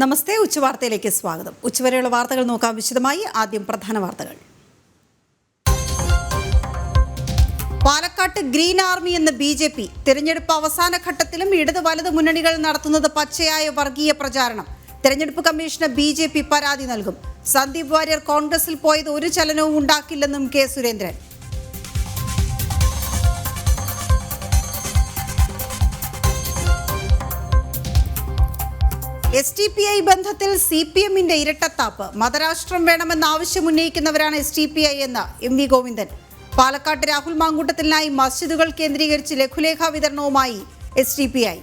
നമസ്തേ, ഉച്ചവാർത്തയിലേക്ക് സ്വാഗതം. ഉച്ചവരെയുള്ള വാർത്തകൾ നോക്കാം വിശദമായി. ആദ്യം പ്രധാന വാർത്തകൾ. പാലക്കാട്ട് ഗ്രീൻ ആർമി എന്ന് BJP. തെരഞ്ഞെടുപ്പ് അവസാന ഘട്ടത്തിലും ഇടത് വലത് മുന്നണികൾ നടത്തുന്നത് പച്ചയായ വർഗീയ പ്രചാരണം. തെരഞ്ഞെടുപ്പ് കമ്മീഷന് BJP പരാതി നൽകും. സന്ദീപ് വാര്യർ കോൺഗ്രസിൽ പോയത് ഒരു ചലനവും ഉണ്ടാക്കില്ലെന്നും കെ സുരേന്ദ്രൻ. STPI ബന്ധത്തിൽ CPM-ന്റെ ഇരട്ടത്താപ്പ്. മതരാഷ്ട്രം വേണമെന്ന ആവശ്യം ഉന്നയിക്കുന്നവരാണ് STPI എന്ന് MV ഗോവിന്ദൻ. പാലക്കാട്ട് രാഹുൽ മാങ്കൂട്ടത്തിനായി മസ്ജിദുകൾ കേന്ദ്രീകരിച്ച് ലഘുലേഖ വിതരണവുമായി STPI.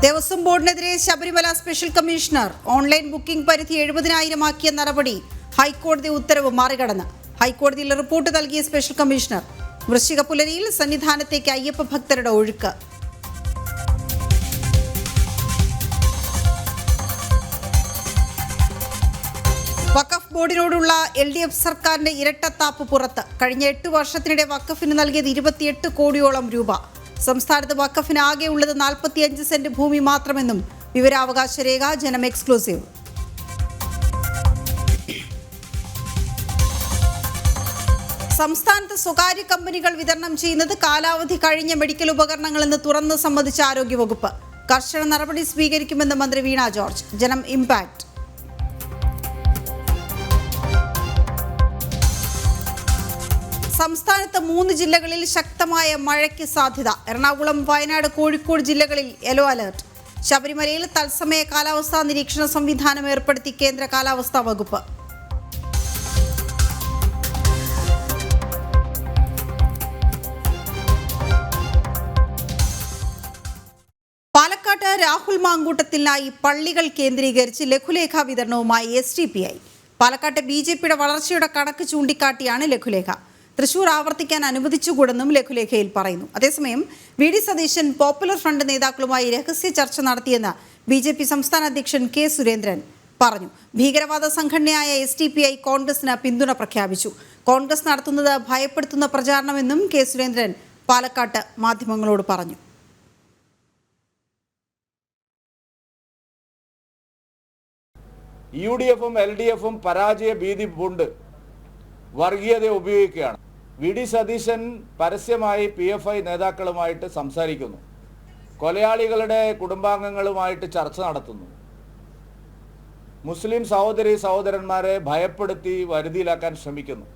ദേവസ്വം ബോർഡിനെതിരെ Sabarimala special commissioner. Online booking പരിധി 70,000 ആക്കിയ നടപടി ഹൈക്കോടതി ഉത്തരവ് മറികടന്ന്. ഹൈക്കോടതിയിൽ റിപ്പോർട്ട് നൽകിയ സ്പെഷ്യൽ കമ്മീഷണർ. വൃശ്ചിക പുലരിയിൽ സന്നിധാനത്തേക്ക് അയ്യപ്പ ഭക്തരുടെ ഒഴുക്ക്. വഖഫ് ബോർഡിനോടുള്ള LDF സർക്കാരിന്റെ ഇരട്ടത്താപ്പ് പുറത്ത്. കഴിഞ്ഞ 8 വർഷത്തിനിടെ വഖഫിന് നൽകിയത് 28 കോടിയോളം രൂപ. സംസ്ഥാനത്ത് വഖഫിന് ആകെ ഉള്ളത് 45 സെന്റ് ഭൂമി മാത്രമെന്നും വിവരാവകാശ രേഖ. ജനം എക്സ്ക്ലൂസീവ്. സംസ്ഥാനത്ത് സ്വകാര്യ കമ്പനികൾ വിതരണം ചെയ്യുന്നത് കാലാവധി കഴിഞ്ഞ മെഡിക്കൽ ഉപകരണങ്ങളെന്ന് തുറന്ന് സമ്മതിച്ച ആരോഗ്യവകുപ്പ്. കർശന നടപടി സ്വീകരിക്കുമെന്ന് മന്ത്രി വീണ ജോർജ്. ജനം ഇംപാക്ട്. സംസ്ഥാനത്ത് 3 ജില്ലകളിൽ ശക്തമായ മഴയ്ക്ക് സാധ്യത. എറണാകുളം, വയനാട്, കോഴിക്കോട് ജില്ലകളിൽ യെല്ലോ അലർട്ട്. ശബരിമലയിൽ തത്സമയ കാലാവസ്ഥാ നിരീക്ഷണ സംവിധാനം ഏർപ്പെടുത്തി കേന്ദ്ര കാലാവസ്ഥാ വകുപ്പ്. പാലക്കാട്ട് രാഹുൽ മാങ്കൂട്ടത്തിനായി പള്ളികൾ കേന്ദ്രീകരിച്ച് ലഘുലേഖ വിതരണവുമായി STPI. പാലക്കാട്ട് BJPയുടെ വളർച്ചയുടെ കണക്ക് ചൂണ്ടിക്കാട്ടിയാണ് ലഘുലേഖ. തൃശൂർ ആവർത്തിക്കാൻ അനുവദിച്ചുകൂടെന്നും ലഘുലേഖയിൽ പറയുന്നു. അതേസമയം VD സതീശൻ പോപ്പുലർ ഫ്രണ്ട് നേതാക്കളുമായി രഹസ്യ ചർച്ച നടത്തിയെന്ന് BJP സംസ്ഥാന അധ്യക്ഷൻ കെ സുരേന്ദ്രൻ പറഞ്ഞു. ഭീകരവാദ സംഘടനയായ STPI കോൺഗ്രസിന് പിന്തുണ പ്രഖ്യാപിച്ചു. കോൺഗ്രസ് നടത്തുന്നത് ഭയപ്പെടുത്തുന്ന പ്രചാരണമെന്നും കെ സുരേന്ദ്രൻ പാലക്കാട്ട് മാധ്യമങ്ങളോട് പറഞ്ഞു. UDF-ഉം LDF-ഉം പരാജയ ഭീതി പൂണ്ട് വർഗീയത ഉപയോഗിക്കുകയാണ്. VD സതീശൻ പരസ്യമായി PFI നേതാക്കളുമായിട്ട് സംസാരിക്കുന്നു. കൊലയാളികളുടെ കുടുംബാംഗങ്ങളുമായിട്ട് ചർച്ച നടത്തുന്നു. മുസ്ലിം സഹോദരന്മാരെ ഭയപ്പെടുത്തി വരുതിയിലാക്കാൻ ശ്രമിക്കുന്നു.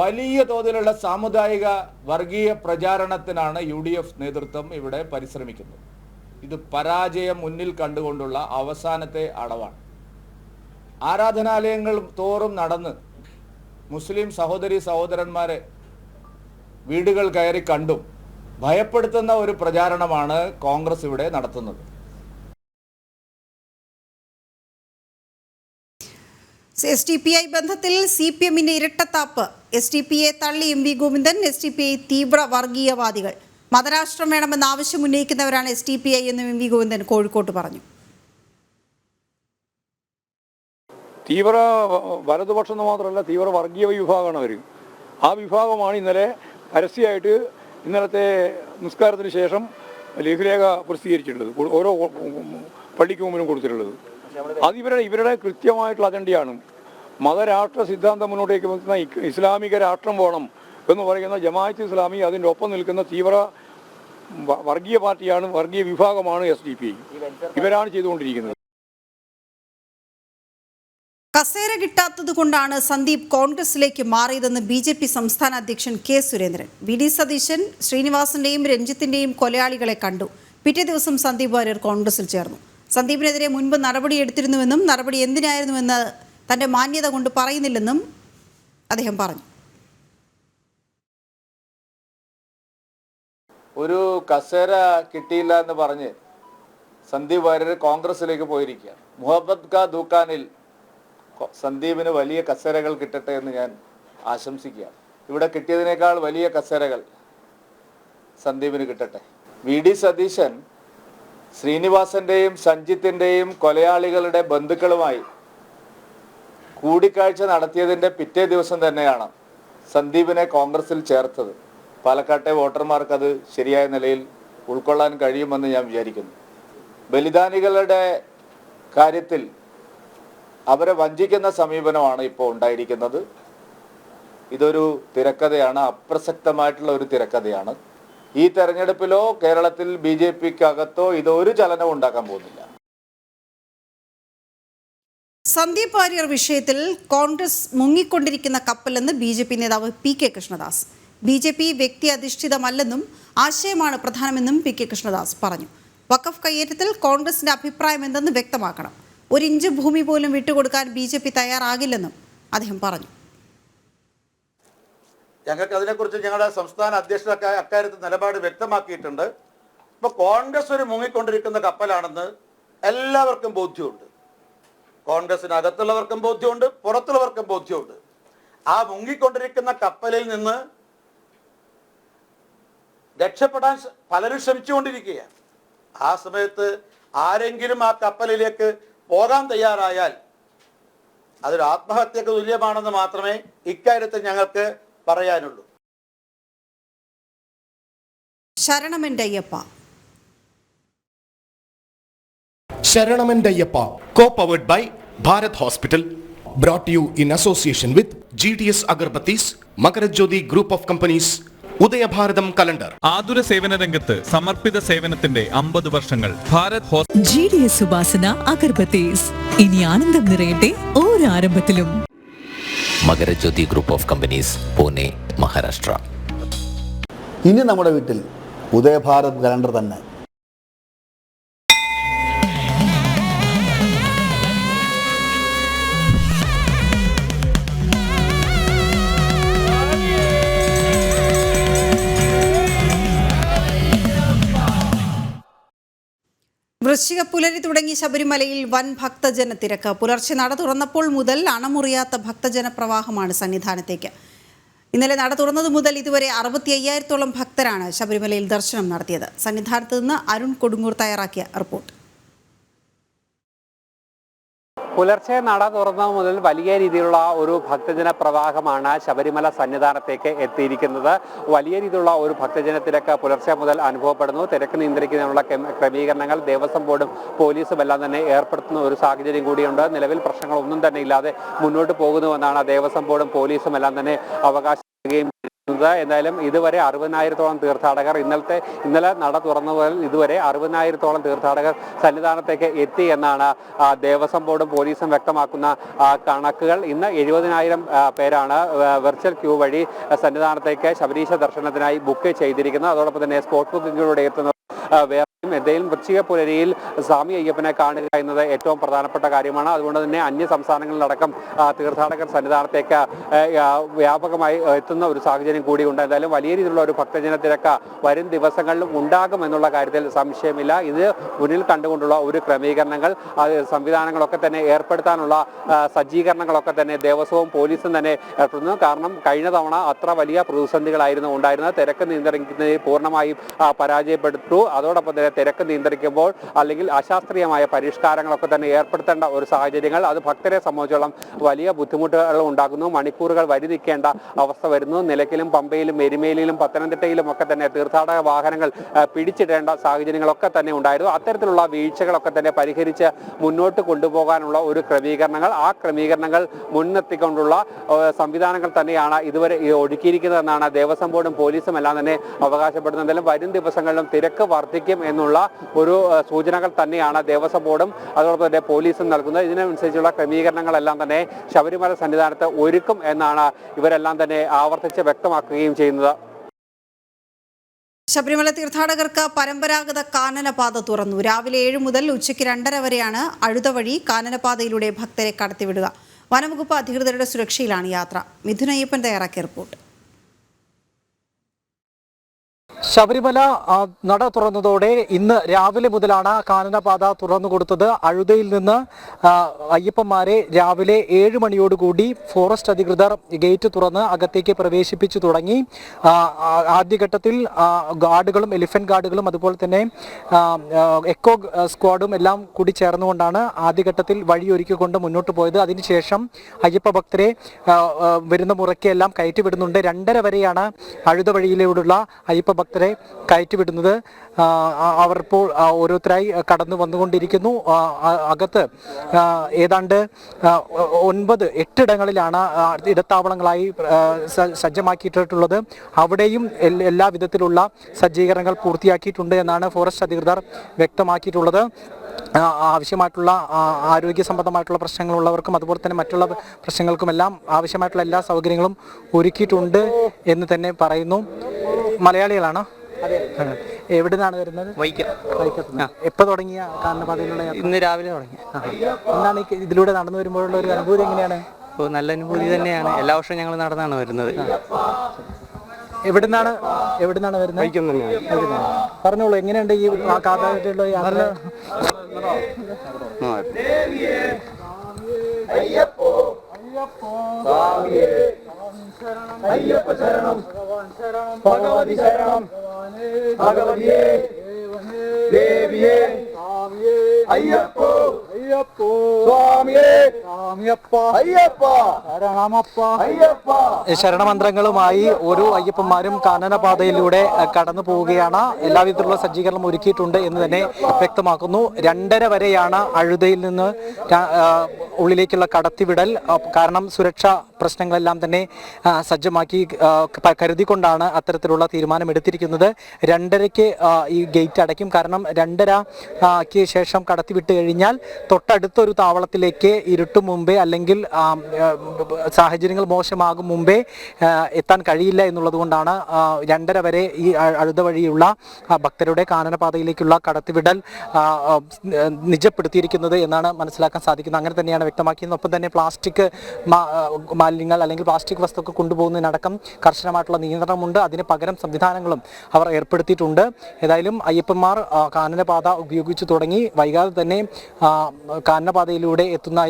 വലിയ തോതിലുള്ള സാമുദായിക വർഗീയ പ്രചാരണത്തിനാണ് UDF നേതൃത്വം ഇവിടെ പരിശ്രമിക്കുന്നത്. ഇത് പരാജയം മുന്നിൽ കണ്ടുകൊണ്ടുള്ള അവസാനത്തെ അടവാണ്. ആരാധനാലയങ്ങൾ തോറും നടന്ന് മുസ്ലിം സഹോദരന്മാരെ വീടുകൾ കയറി കണ്ടും ഭയപ്പെടുത്തുന്ന ഒരു പ്രചാരണമാണ് കോൺഗ്രസ് ഇവിടെ നടത്തുന്നത്. STPI ബന്ധത്തിൽ CPM-ന്റെ ഇരട്ടത്താപ്പ്. STPയെ തള്ളി MV ഗോവിന്ദൻ. STPI തീവ്ര വർഗീയവാദികൾ. മതരാഷ്ട്രം വേണമെന്ന ആവശ്യം ഉന്നയിക്കുന്നവരാണ് STPI എന്ന് MV ഗോവിന്ദൻ കോഴിക്കോട്ട് പറഞ്ഞു. തീവ്ര വലതുപക്ഷം മാത്രമല്ല, തീവ്ര വർഗീയ വിഭാഗമാണ് അവർ. ആ വിഭാഗമാണ് ഇന്നലെ പരസ്യമായിട്ട് ഇന്നലത്തെ നിസ്കാരത്തിന് ശേഷം ലഘുലേഖ പ്രസിദ്ധീകരിച്ചിട്ടുള്ളത്, ഓരോ പള്ളിക്ക് മുമ്പിലും കൊടുത്തിട്ടുള്ളത്. അത് ഇവരുടെ കൃത്യമായിട്ടുള്ള അജണ്ടയാണ്. മതരാഷ്ട്ര സിദ്ധാന്തം മുന്നോട്ടേക്ക് വെക്കുന്ന ഇസ്ലാമിക രാഷ്ട്രം വേണം എന്ന് പറയുന്ന ജമാഅത്ത് ഇസ്ലാമി, അതിൻ്റെ ഒപ്പം നിൽക്കുന്ന തീവ്ര വർഗീയ പാർട്ടിയാണ്, വർഗീയ വിഭാഗമാണ് STPI. ഇവരാണ് ചെയ്തുകൊണ്ടിരിക്കുന്നത്. കസേര കിട്ടാത്തത് കൊണ്ടാണ് സന്ദീപ് കോൺഗ്രസിലേക്ക് മാറിയതെന്ന് BJP സംസ്ഥാന അധ്യക്ഷൻ കെ സുരേന്ദ്രൻ. VD സതീശൻ, ശ്രീനിവാസന്റെയും രഞ്ജിത്തിന്റെയും കൊലയാളികളെ കണ്ടു. പിറ്റേ ദിവസം സന്ദീപ് വാര്യർ കോൺഗ്രസിൽ ചേർന്നു. സന്ദീപിനെതിരെ മുൻപ് നടപടിയെടുത്തിരുന്നുവെന്നും നടപടി എന്തിനായിരുന്നുവെന്ന് തന്റെ മാന്യത കൊണ്ട് പറയുന്നില്ലെന്നും അദ്ദേഹം പറഞ്ഞു. ഒരു കസേര കിട്ടിയില്ല എന്ന് പറഞ്ഞ് സന്ദീപ് വാര്യർ കോൺഗ്രസിലേക്ക് പോയിരിക്കുക. മുഹമ്മദ് ഖാ ദൂക്കാനിൽ സന്ദീപിന് വലിയ കസേരകൾ കിട്ടട്ടെ എന്ന് ഞാൻ ആശംസിക്കുകയാണ്. ഇവിടെ കിട്ടിയതിനേക്കാൾ വലിയ കസേരകൾ സന്ദീപിന് കിട്ടട്ടെ. VD സതീശൻ ശ്രീനിവാസന്റെയും സഞ്ജിത്തിന്റെയും കൊലയാളികളുടെ ബന്ധുക്കളുമായി കൂടിക്കാഴ്ച നടത്തിയതിൻ്റെ പിറ്റേ ദിവസം തന്നെയാണ് സന്ദീപിനെ കോൺഗ്രസിൽ ചേർത്തത്. പാലക്കാട്ടെ വോട്ടർമാർക്ക് അത് ശരിയായ നിലയിൽ ഉൾക്കൊള്ളാൻ കഴിയുമെന്ന് ഞാൻ വിചാരിക്കുന്നു. ബലിദാനികളുടെ കാര്യത്തിൽ അവരെ വഞ്ചിക്കുന്ന സമീപനമാണ് ഇപ്പോൾ ഉണ്ടായിരിക്കുന്നത്. ഇതൊരു തിരക്കഥയാണ്, അപ്രസക്തമായിട്ടുള്ള ഒരു തിരക്കഥയാണ്. ഈ തെരഞ്ഞെടുപ്പിലോ കേരളത്തിൽ BJPക്കകത്തോ ഇതൊരു ചലനവും ഉണ്ടാക്കാൻ പോകുന്നില്ല. സന്ദീപ് വാര്യർ വിഷയത്തിൽ കോൺഗ്രസ് മുങ്ങിക്കൊണ്ടിരിക്കുന്ന കപ്പലെന്ന് BJP നേതാവ് PK കൃഷ്ണദാസ്. BJP വ്യക്തി അധിഷ്ഠിതമല്ലെന്നും ആശയമാണ് പ്രധാനമെന്നും PK കൃഷ്ണദാസ് പറഞ്ഞു. വഖഫ് കയ്യേറ്റത്തിൽ കോൺഗ്രസിന്റെ അഭിപ്രായം എന്തെന്ന് വ്യക്തമാക്കണം. ഒരു ഇഞ്ച് ഭൂമി പോലും വിട്ടുകൊടുക്കാൻ BJP തയ്യാറാകില്ലെന്നും അദ്ദേഹം പറഞ്ഞു. ഞങ്ങൾക്ക് അതിനെക്കുറിച്ച് ഞങ്ങളുടെ സംസ്ഥാന അധ്യക്ഷരൊക്കെ അക്കാര്യത്തിൽ നിലപാട് വ്യക്തമാക്കിയിട്ടുണ്ട്. ഇപ്പോൾ കോൺഗ്രസ് ഒരു മുങ്ങിക്കൊണ്ടിരിക്കുന്ന കപ്പലാണെന്ന് എല്ലാവർക്കും ബോധ്യമുണ്ട്. കോൺഗ്രസിനകത്തുള്ളവർക്കും ബോധ്യമുണ്ട്, പുറത്തുള്ളവർക്കും ബോധ്യമുണ്ട്. ആ മുങ്ങിക്കൊണ്ടിരിക്കുന്ന കപ്പലിൽ നിന്ന് രക്ഷപ്പെടാൻ പലരും ശ്രമിച്ചുകൊണ്ടിരിക്കുകയാണ്. ആ സമയത്ത് ആരെങ്കിലും ആ കപ്പലിലേക്ക് പോകാൻ തയ്യാറായാൽ അതൊരു ആത്മഹത്യക്ക് തുല്യമാണെന്ന് മാത്രമേ ഇക്കാര്യത്തിൽ ഞങ്ങൾക്ക് പറയാനുള്ളൂ. ശരണമെൻ്റയ്യപ്പ. ശരണമെൻ്റയ്യപ്പ, co-powered by Bharat Hospital, brought to you in association with GDS Agarbhattis, Makarajyoti Group of Companies, ഉദയഭാരതം കലണ്ടർ. ആതുര സേവന രംഗത്ത് സമർപ്പിത സേവനത്തിന്റെ 50 വർഷങ്ങൾ. ഭാരത് GDS ഉപാസന അഗർബത്തീസ്. ഇനി ആനന്ദം നിറയട്ടെ ഓരോ ആരംഭത്തിലും. Makarajyoti group of companies, Pune, Maharashtra. ഇനി നമ്മുടെ വീട്ടിൽ ഉദയഭാരത് കലണ്ടർ തന്നെ. വൃശ്ചിക പുലരി തുടങ്ങി ശബരിമലയിൽ വൻ ഭക്തജന തിരക്ക്. പുലർച്ചെ നട തുറന്നപ്പോൾ മുതൽ അണമുറിയാത്ത ഭക്തജന പ്രവാഹമാണ് സന്നിധാനത്തേക്ക്. ഇന്നലെ നട തുറന്നതു മുതൽ ഇതുവരെ 65,000-ഓളം ഭക്തരാണ് ശബരിമലയിൽ ദർശനം നടത്തിയത്. സന്നിധാനത്ത് നിന്ന് അരുൺ കൊടുങ്ങൂർ തയ്യാറാക്കിയ റിപ്പോർട്ട്. പുലർച്ചെ നട തുറന്നത് മുതൽ വലിയ രീതിയിലുള്ള ഒരു ഭക്തജന പ്രവാഹമാണ് ശബരിമല സന്നിധാനത്തേക്ക് എത്തിയിരിക്കുന്നത്. വലിയ രീതിയിലുള്ള ഒരു ഭക്തജന തിരക്ക് പുലർച്ചെ മുതൽ അനുഭവപ്പെടുന്നു. തിരക്ക് നിയന്ത്രിക്കുന്നതിനുള്ള ക്രമീകരണങ്ങൾ ദേവസ്വം ബോർഡും പോലീസും എല്ലാം തന്നെ ഏർപ്പെടുത്തുന്ന ഒരു സാഹചര്യം കൂടിയുണ്ട്. നിലവിൽ പ്രശ്നങ്ങളൊന്നും തന്നെ ഇല്ലാതെ മുന്നോട്ട് പോകുന്നുവെന്നാണ് ദേവസ്വം ബോർഡും പോലീസും എല്ലാം തന്നെ അവകാശപ്പെടുകയും. എന്തായാലും ഇതുവരെ 60,000-ഓളം തീർത്ഥാടകർ ഇന്നലെ നട തുറന്നു മുതൽ ഇതുവരെ 60,000-ഓളം തീർത്ഥാടകർ സന്നിധാനത്തേക്ക് എത്തി എന്നാണ് ദേവസ്വം ബോർഡും പോലീസും വ്യക്തമാക്കുന്ന കണക്കുകൾ. ഇന്ന് 70,000 പേരാണ് വെർച്വൽ ക്യൂ വഴി സന്നിധാനത്തേക്ക് ശബരീശ ദർശനത്തിനായി ബുക്ക് ചെയ്തിരിക്കുന്നത്. അതോടൊപ്പം തന്നെ സ്പോട്ട് ബുക്കിങ്ങിലൂടെ എത്തുന്ന എന്തായാലും വൃശ്ചിക പുലരിയിൽ സ്വാമി അയ്യപ്പനെ കാണുക എന്നത് ഏറ്റവും പ്രധാനപ്പെട്ട കാര്യമാണ്. അതുകൊണ്ട് തന്നെ അന്യ സംസ്ഥാനങ്ങളിലടക്കം തീർത്ഥാടകർ സന്നിധാനത്തേക്ക് വ്യാപകമായി എത്തുന്ന ഒരു സാഹചര്യം കൂടിയുണ്ട്. എന്തായാലും വലിയ രീതിയിലുള്ള ഒരു ഭക്തജന തിരക്ക് വരും ദിവസങ്ങളിലും ഉണ്ടാകുമെന്നുള്ള കാര്യത്തിൽ സംശയമില്ല. ഇത് മുന്നിൽ കണ്ടുകൊണ്ടുള്ള ഒരു ക്രമീകരണങ്ങൾ, സംവിധാനങ്ങളൊക്കെ തന്നെ ഏർപ്പെടുത്താനുള്ള സജ്ജീകരണങ്ങളൊക്കെ തന്നെ ദേവസ്വവും പോലീസും തന്നെ ഏർപ്പെടുന്നു. കാരണം കഴിഞ്ഞ തവണ അത്ര വലിയ പ്രതിസന്ധികളായിരുന്നു ഉണ്ടായിരുന്നത്. തിരക്ക് നിയന്ത്രിക്കുന്നതിൽ പൂർണ്ണമായും പരാജയപ്പെട്ടു. അതോടൊപ്പം തന്നെ തിരക്ക് നിയന്ത്രിക്കുമ്പോൾ അല്ലെങ്കിൽ അശാസ്ത്രീയമായ പരിഷ്കാരങ്ങളൊക്കെ തന്നെ ഏർപ്പെടുത്തേണ്ട ഒരു സാഹചര്യങ്ങൾ അത് ഭക്തരെ സംബന്ധിച്ചോളം വലിയ ബുദ്ധിമുട്ടുകൾ ഉണ്ടാക്കുന്നു. മണിക്കൂറുകൾ വരി നിൽക്കേണ്ട അവസ്ഥ വരുന്നു. നിലയ്ക്കലും പമ്പയിലും എരുമേലിയിലും പത്തനംതിട്ടയിലും ഒക്കെ തന്നെ തീർത്ഥാടക വാഹനങ്ങൾ പിടിച്ചിടേണ്ട സാഹചര്യങ്ങളൊക്കെ തന്നെ ഉണ്ടായിരുന്നു. അത്തരത്തിലുള്ള വീഴ്ചകളൊക്കെ തന്നെ പരിഹരിച്ച് മുന്നോട്ട് കൊണ്ടുപോകാനുള്ള ഒരു ക്രമീകരണങ്ങൾ, ആ ക്രമീകരണങ്ങൾ മുൻനിർത്തിക്കൊണ്ടുള്ള സംവിധാനങ്ങൾ തന്നെയാണ് ഇതുവരെ ഒരുക്കിയിരിക്കുന്നതെന്നാണ് ദേവസ്വം ബോർഡും പോലീസും എല്ലാം തന്നെ അവകാശപ്പെടുന്നതെങ്കിലും വരും ദിവസങ്ങളിലും തിരക്ക് വർദ്ധിക്കും എന്നുള്ള ഒരു സൂചനകൾ തന്നെയാണ് ദേവസ്വം ബോർഡും അതോടൊപ്പം തന്നെ പോലീസും നൽകുന്നത്. ഇതിനനുസരിച്ചുള്ള ക്രമീകരണങ്ങളെല്ലാം തന്നെ ശബരിമല സന്നിധാനത്ത് ഒരുക്കും എന്നാണ് ഇവരെല്ലാം തന്നെ ആവർത്തിച്ച് വ്യക്തമാക്കുകയും ചെയ്യുന്നത്. ശബരിമല തീർത്ഥാടകർക്ക് പരമ്പരാഗത കാനനപാത തുറന്നു. രാവിലെ 7 മുതൽ ഉച്ചയ്ക്ക് 2:30 വരെയാണ് അഴുത വഴി കാനനപാതയിലൂടെ ഭക്തരെ കടത്തിവിടുക. വനംവകുപ്പ് അധികൃതരുടെ സുരക്ഷയിലാണ് യാത്ര. മിഥുൻ അയ്യപ്പൻ തയ്യാറാക്കിയ റിപ്പോർട്ട്. ശബരിമല നട തുറന്നതോടെ ഇന്ന് രാവിലെ മുതലാണ് കാനനപാത തുറന്നു കൊടുത്തത്. അഴുതയിൽ നിന്ന് അയ്യപ്പന്മാരെ രാവിലെ 7 മണിയോടുകൂടി ഫോറസ്റ്റ് അധികൃതർ ഗേറ്റ് തുറന്ന് അകത്തേക്ക് പ്രവേശിപ്പിച്ചു തുടങ്ങി. ആദ്യഘട്ടത്തിൽ ഗാർഡുകളും എലിഫന്റ് ഗാർഡുകളും അതുപോലെ തന്നെ എക്കോ സ്ക്വാഡും എല്ലാം കൂടി ചേർന്നുകൊണ്ടാണ് ആദ്യഘട്ടത്തിൽ വഴിയൊരുക്കിക്കൊണ്ട് മുന്നോട്ട് പോയത്. അതിനുശേഷം അയ്യപ്പ ഭക്തരെ വരുന്ന മുറയ്ക്ക് എല്ലാം കയറ്റിവിടുന്നുണ്ട്. 2:30 വരെയാണ് അഴുത വഴിയിലൂടെയുള്ള അയ്യപ്പ ഭക്തരെ കയറ്റിവിടുന്നത്. അവർ ഇപ്പോൾ ഓരോരുത്തരായി കടന്നു വന്നുകൊണ്ടിരിക്കുന്നു. അകത്ത് ഏതാണ്ട് 8 ഇടങ്ങളിലാണ് ഇടത്താവളങ്ങളായി സജ്ജമാക്കിയിട്ടുള്ളത്. അവിടെയും എല്ലാ വിധത്തിലുള്ള സജ്ജീകരണങ്ങൾ പൂർത്തിയാക്കിയിട്ടുണ്ട് എന്നാണ് ഫോറസ്റ്റ് അധികൃതർ വ്യക്തമാക്കിയിട്ടുള്ളത്. ആവശ്യമായിട്ടുള്ള ആരോഗ്യ സംബന്ധമായിട്ടുള്ള പ്രശ്നങ്ങളുള്ളവർക്കും അതുപോലെ തന്നെ മറ്റുള്ള പ്രശ്നങ്ങൾക്കുമെല്ലാം ആവശ്യമായിട്ടുള്ള എല്ലാ സൗകര്യങ്ങളും ഒരുക്കിയിട്ടുണ്ട് എന്ന് തന്നെ പറയുന്നു. മലയാളികളാണോ? എവിടെ നിന്നാണ് വരുന്നത്? വൈക്കത്ത്. എപ്പോൾ തുടങ്ങിയ കാനനപാതയിലുള്ള? ഇന്ന് രാവിലെ തുടങ്ങി. എന്താണ് ഇതിലൂടെ നടന്നു വരുമ്പോഴുള്ള ഒരു അനുഭൂതി എങ്ങനെയാണ്? നല്ല അനുഭൂതി തന്നെയാണ്. എല്ലാ വർഷവും ഞങ്ങൾ നടന്നാണ് വരുന്നത്. എവിടുന്നാണ് വരുന്നത്? പറഞ്ഞോളൂ, എങ്ങനെയുണ്ട് ഈ കാതായിട്ടുള്ള യാത്ര? അയ്യപ്പ ശരണം, ഭഗവതി ശരണം, ഭഗവതിയേ ദേവിയേ, അയ്യപ്പോ അയ്യപ്പോ, സ്വാമിയേ സ്വാമിയപ്പ, അയ്യപ്പ ശരണമപ്പ, അയ്യപ്പ. ശരണമന്ത്രങ്ങളുമായി ഓരോ അയ്യപ്പന്മാരും കാനനപാതയിലൂടെ കടന്നു പോവുകയാണ്. എല്ലാവിധത്തിലുള്ള സജ്ജീകരണം ഒരുക്കിയിട്ടുണ്ട് എന്ന് തന്നെ വ്യക്തമാക്കുന്നു. 2:30 വരെയാണ് അഴുതയിൽ നിന്ന് ഉള്ളിലേക്കുള്ള കടത്തിവിടൽ. കാരണം സുരക്ഷാ പ്രശ്നങ്ങളെല്ലാം തന്നെ സജ്ജമാക്കി കരുതിക്കൊണ്ടാണ് അത്തരത്തിലുള്ള തീരുമാനം എടുത്തിരിക്കുന്നത്. 2:30-ക്ക് ഈ ഗേറ്റ് അടയ്ക്കും. കാരണം 2:30-ക്ക് ശേഷം കടത്തിവിട്ട് കഴിഞ്ഞാൽ തൊട്ടടുത്തൊരു താവളത്തിലേക്ക് ഇരുട്ടും മുമ്പേ അല്ലെങ്കിൽ സാഹചര്യങ്ങൾ മോശമാകും മുമ്പേ എത്താൻ കഴിയില്ല എന്നുള്ളത് കൊണ്ടാണ് 2:30 വരെ ഈ അഴുത വഴിയുള്ള ഭക്തരുടെ കാനനപാതയിലേക്കുള്ള കടത്തിവിടൽ നിജപ്പെടുത്തിയിരിക്കുന്നത് എന്നാണ് മനസ്സിലാക്കാൻ സാധിക്കുന്നത്. അങ്ങനെ തന്നെയാണ് വ്യക്തമാക്കിയത്. ഒപ്പം തന്നെ പ്ലാസ്റ്റിക് മാലിന്യങ്ങൾ അല്ലെങ്കിൽ പ്ലാസ്റ്റിക് വസ്തുക്കൾ കൊണ്ടുപോകുന്നതിനടക്കം കർശനമായിട്ടുള്ള നിയന്ത്രണമുണ്ട്. അതിന് പകരം സംവിധാനങ്ങളും അവർ ഏർപ്പെടുത്തിയിട്ടുണ്ട്. ഏതായാലും അയ്യപ്പന്മാർ കാനനപാത ഉപയോഗിച്ചു തുടങ്ങി. വൈകാതെ തന്നെ കാനനപാതയിലൂടെ എത്തുന്ന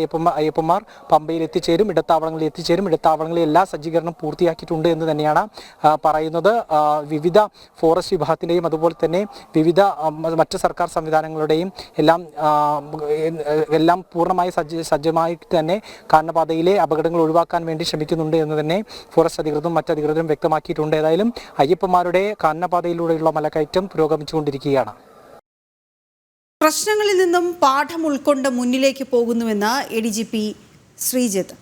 അയ്യപ്പന്മാർ പമ്പയിൽ എത്തിച്ചേരും, ഇടത്താവളങ്ങളിൽ എത്തിച്ചേരും. ഇടത്താവളങ്ങളിൽ എല്ലാ സജ്ജീകരണം പൂർത്തിയാക്കിയിട്ടുണ്ട് എന്ന് തന്നെയാണ് പറയുന്നത്. വിവിധ ഫോറസ്റ്റ് വിഭാഗത്തിൻ്റെയും അതുപോലെ തന്നെ വിവിധ മറ്റ് സർക്കാർ സംവിധാനങ്ങളുടെയും എല്ലാം പൂർണ്ണമായി സജ്ജമായിട്ട് തന്നെ കാനനപാതയിലെ അപകടങ്ങൾ ഒഴിവാക്കാൻ വേണ്ടി ശ്രമിക്കുന്നുണ്ട് എന്ന് തന്നെ ഫോറസ്റ്റ് അധികൃതരും മറ്റധികൃതരും വ്യക്തമാക്കിയിട്ടുണ്ട്. ഏതായാലും അയ്യപ്പന്മാരുടെ കാനനപാതയിലൂടെയുള്ള മലകയറ്റം പുരോഗമിച്ചുകൊണ്ടിരിക്കുകയാണ്. പ്രശ്നങ്ങളിൽ നിന്നും പാഠം ഉൾക്കൊണ്ട് മുന്നിലേക്ക് പോകുന്നുവെന്ന് ADGP ശ്രീജിത്ത്.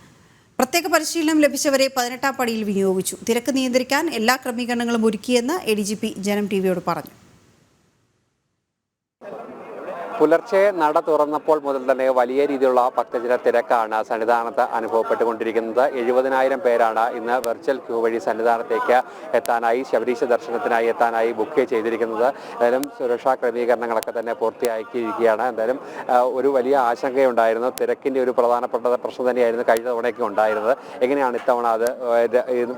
പ്രത്യേക പരിശീലനം ലഭിച്ചവരെ 18-ാം പടിയിൽ വിനിയോഗിച്ചു. തിരക്ക് നിയന്ത്രിക്കാൻ എല്ലാ ക്രമീകരണങ്ങളും ഒരുക്കിയെന്ന് ADGP ജനം ടിവിയോട് പറഞ്ഞു. പുലർച്ചെ നട തുറന്നപ്പോൾ മുതൽ തന്നെ വലിയ രീതിയിലുള്ള ഭക്തജന തിരക്കാണ് സന്നിധാനത്ത് അനുഭവപ്പെട്ടുകൊണ്ടിരിക്കുന്നത്. 70,000 പേരാണ് ഇന്ന് വെർച്വൽ ക്യൂ വഴി സന്നിധാനത്തേക്ക് എത്താനായി, ശബരീശ ദർശനത്തിനായി എത്താനായി ബുക്ക് ചെയ്തിരിക്കുന്നത്. എന്തായാലും സുരക്ഷാ ക്രമീകരണങ്ങളൊക്കെ തന്നെ പൂർത്തിയാക്കിയിരിക്കുകയാണ്. എന്തായാലും ഒരു വലിയ ആശങ്കയുണ്ടായിരുന്നു. തിരക്കിൻ്റെ ഒരു പ്രധാനപ്പെട്ട പ്രശ്നം തന്നെയായിരുന്നു കഴിഞ്ഞ തവണയൊക്കെ ഉണ്ടായിരുന്നത്. എങ്ങനെയാണ് ഇത്തവണ അത്